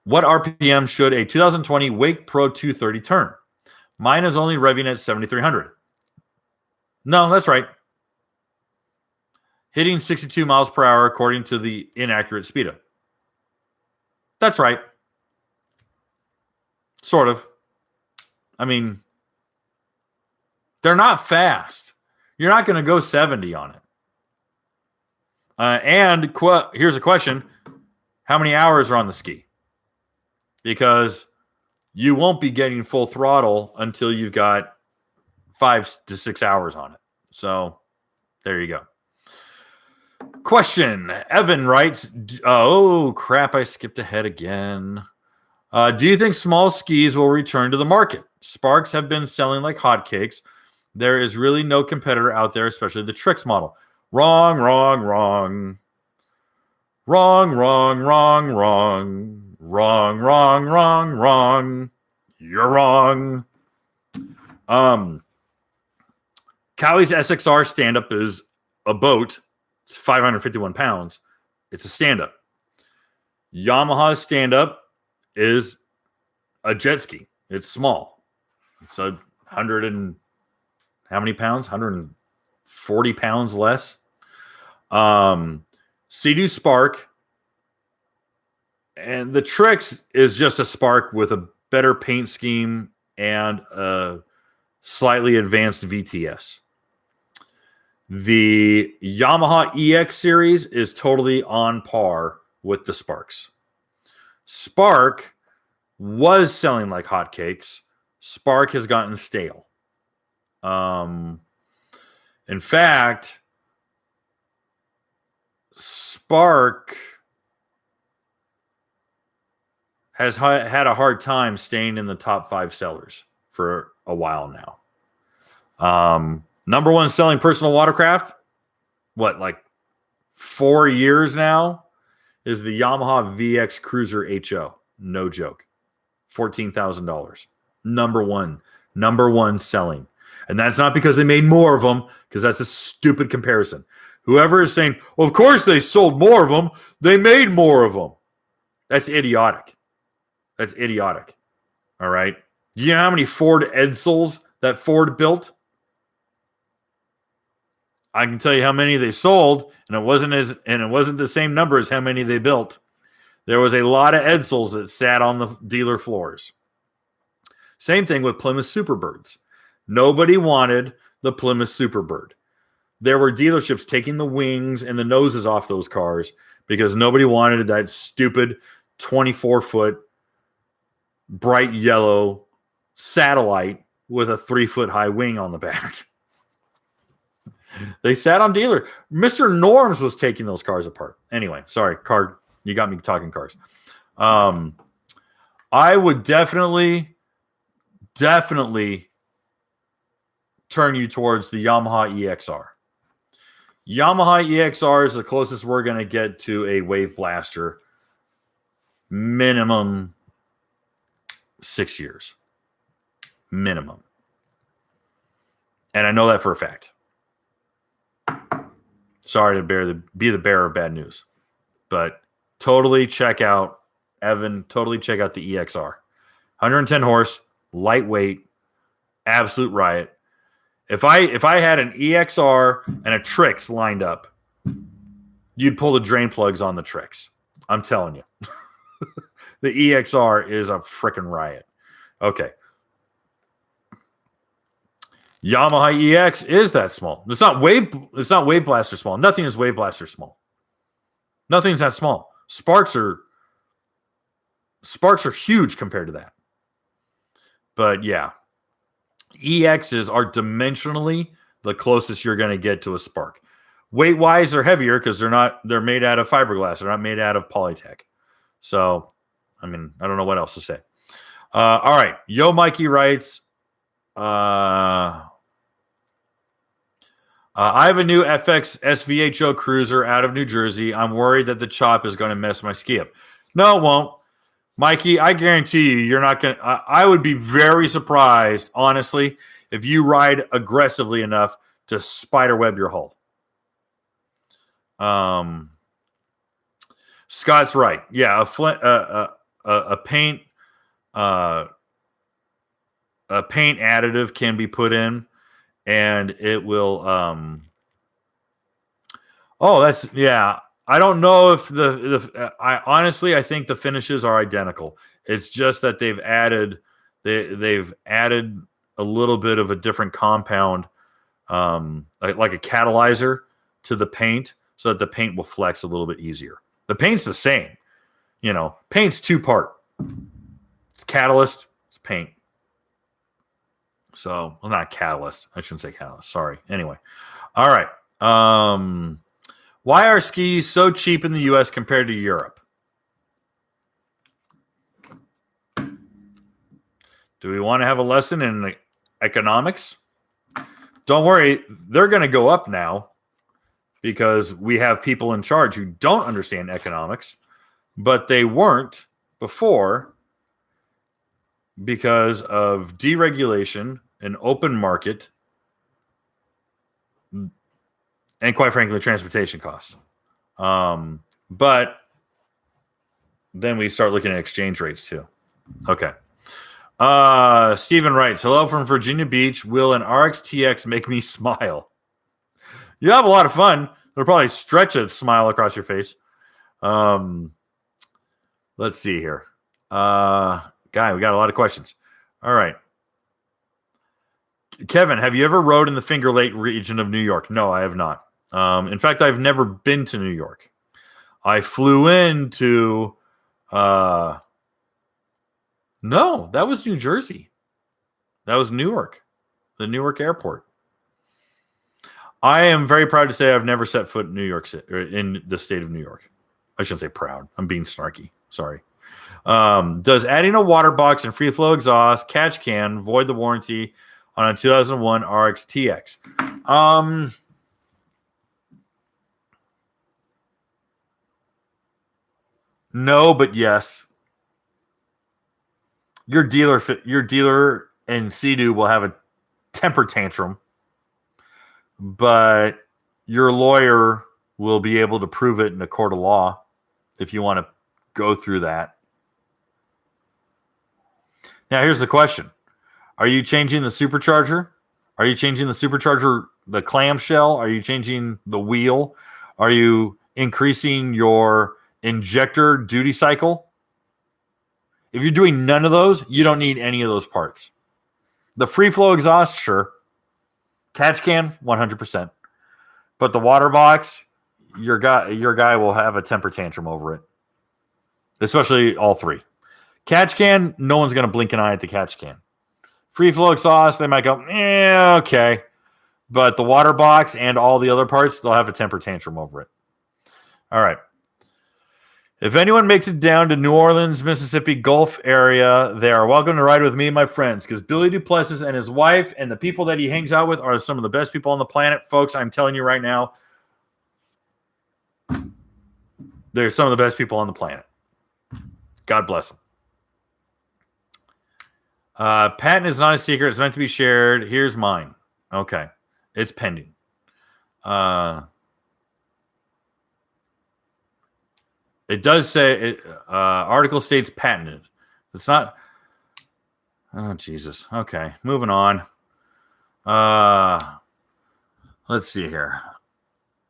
What RPM should a 2020 Wake Pro 230 turn? Mine is only revving at 7,300. No, that's right. Hitting 62 miles per hour according to the inaccurate speedo. That's right. Sort of. I mean, they're not fast. You're not going to go 70 on it. Here's a question. How many hours are on the ski? Because you won't be getting full throttle until you've got 5 to 6 hours on it. So there you go. Question. Evan writes, oh, crap, I skipped ahead again. Do you think small skis will return to the market? Sparks have been selling like hotcakes. There is really no competitor out there, especially the Trix model. Wrong, wrong, wrong. Wrong, wrong, wrong, wrong. Wrong, wrong, wrong, wrong. You're wrong. Cowie's SXR stand-up is a boat. It's 551 pounds. It's a stand-up. Yamaha's stand-up is a jet ski. It's small. It's 100 and how many pounds? 140 pounds less. Sea-Doo Spark. And the Trix is just a Spark with a better paint scheme and a slightly advanced VTS. The Yamaha EX series is totally on par with the Sparks. Spark was selling like hotcakes. Spark has gotten stale. In fact, Spark has had a hard time staying in the top 5 sellers for a while now. Number one selling personal watercraft, like 4 years now, is the Yamaha VX Cruiser HO. No joke. $14,000. Number one selling. And that's not because they made more of them, because that's a stupid comparison. Whoever is saying, well, of course they sold more of them, they made more of them. That's idiotic. That's idiotic. All right. You know how many Ford Edsel's that Ford built? I can tell you how many they sold, and it wasn't the same number as how many they built. There was a lot of Edsel's that sat on the dealer floors. Same thing with Plymouth Superbirds. Nobody wanted the Plymouth Superbird. There were dealerships taking the wings and the noses off those cars because nobody wanted that stupid 24-foot bright yellow satellite with a 3-foot high wing on the back. They sat on dealer. Mr. Norms was taking those cars apart. Anyway, sorry, you got me talking cars. I would definitely turn you towards the Yamaha EXR. Yamaha EXR is the closest we're going to get to a Wave Blaster. Minimum 6 years. Minimum. And I know that for a fact. Sorry to be the bearer of bad news. But totally check out, Evan, totally check out the EXR. 110 horse, lightweight, absolute riot. If I had an EXR and a Trix lined up, you'd pull the drain plugs on the Trix. I'm telling you. The EXR is a freaking riot. Okay. Yamaha EX is that small. It's not Wave Blaster small. Nothing is Wave Blaster small. Nothing's that small. Sparks are huge compared to that. But yeah. EXs are dimensionally the closest you're going to get to a Spark. Weight-wise, they're heavier because they're made out of fiberglass. They're not made out of Polytech. So, I mean, I don't know what else to say. All right. Yo Mikey writes, I have a new FX SVHO cruiser out of New Jersey. I'm worried that the chop is going to mess my ski up. No, it won't. Mikey, I guarantee you're not going to. I would be very surprised, honestly, if you ride aggressively enough to spiderweb your hull. Scott's right. Yeah, a paint additive can be put in, and it will. I don't know if I honestly, I think the finishes are identical. It's just that they've added a little bit of a different compound, like a catalyzer to the paint, so that the paint will flex a little bit easier. The paint's the same, paint's 2-part. It's catalyst, it's paint. So, well, not catalyst. I shouldn't say catalyst. Sorry. Anyway, all right. Why are skis so cheap in the U.S. compared to Europe? Do we want to have a lesson in economics? Don't worry, they're going to go up now because we have people in charge who don't understand economics, but they weren't before because of deregulation, an open market, and quite frankly, transportation costs. But then we start looking at exchange rates too. Okay. Stephen writes, hello from Virginia Beach. Will an RXTX make me smile? You have a lot of fun. It'll probably stretch a smile across your face. Let's see here. Guy, we got a lot of questions. All right. Kevin, have you ever rode in the Finger Lake region of New York? No, I have not. In fact, I've never been to New York. I flew into... No, that was New Jersey. That was Newark. The Newark airport. I am very proud to say I've never set foot in New York City, or in the state of New York. I shouldn't say proud. I'm being snarky. Sorry. Does adding a water box and free flow exhaust catch can void the warranty on a 2001 RXTX? No, but yes. Your dealer and Sea-Doo will have a temper tantrum, but your lawyer will be able to prove it in a court of law if you want to go through that. Now, here's the question. Are you changing the supercharger? Are you changing the supercharger, the clamshell? Are you changing the wheel? Are you increasing your injector duty cycle? If you're doing none of those, you don't need any of those parts. The free flow exhaust, sure. Catch can, 100%. But the water box, your guy will have a temper tantrum over it. Especially all three. Catch can, no one's going to blink an eye at the catch can. Free flow exhaust, they might go, okay. But the water box and all the other parts, they'll have a temper tantrum over it. All right. If anyone makes it down to New Orleans, Mississippi Gulf area, they are welcome to ride with me and my friends, because Billy Duplessis and his wife and the people that he hangs out with are some of the best people on the planet. Folks, I'm telling you right now, they're some of the best people on the planet. God bless them. Patent is not a secret. It's meant to be shared. Here's mine. Okay. It's pending. It does say, article states patented. It's not. Oh, Jesus. Okay. Moving on. Let's see here.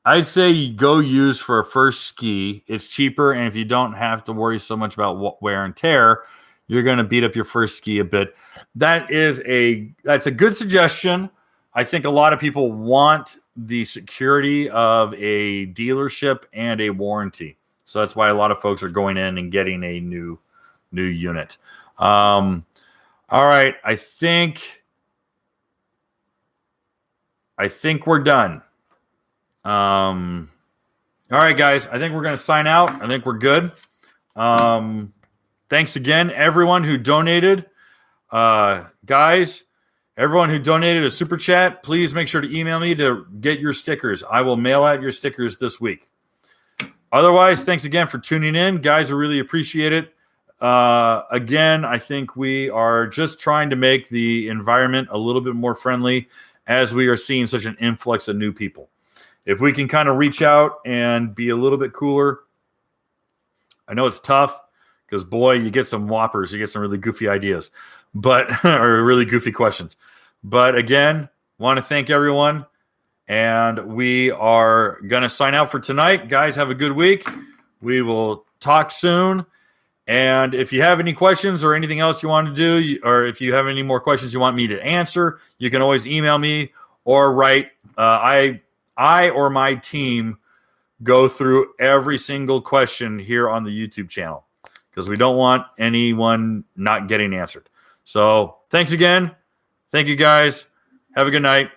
I'd say you go use for a first ski. It's cheaper, and if you don't have to worry so much about wear and tear, you're going to beat up your first ski a bit. That's a good suggestion. I think a lot of people want the security of a dealership and a warranty. So that's why a lot of folks are going in and getting a new unit. All right, I think we're done. All right, guys, I think we're going to sign out. I think we're good. Thanks again, everyone who donated. Guys, Everyone who donated a super chat, please make sure to email me to get your stickers. I will mail out your stickers this week. Otherwise, thanks again for tuning in. Guys, I really appreciate it. Again, I think we are just trying to make the environment a little bit more friendly as we are seeing such an influx of new people. If we can kind of reach out and be a little bit cooler, I know it's tough because, boy, you get some whoppers, you get some really goofy ideas, but or really goofy questions. But again, want to thank everyone. And we are going to sign out for tonight. Guys, have a good week. We will talk soon. And if you have any questions or anything else you want to do, or if you have any more questions you want me to answer, you can always email me or write. I or my team go through every single question here on the YouTube channel because we don't want anyone not getting answered. So thanks again. Thank you, guys. Have a good night.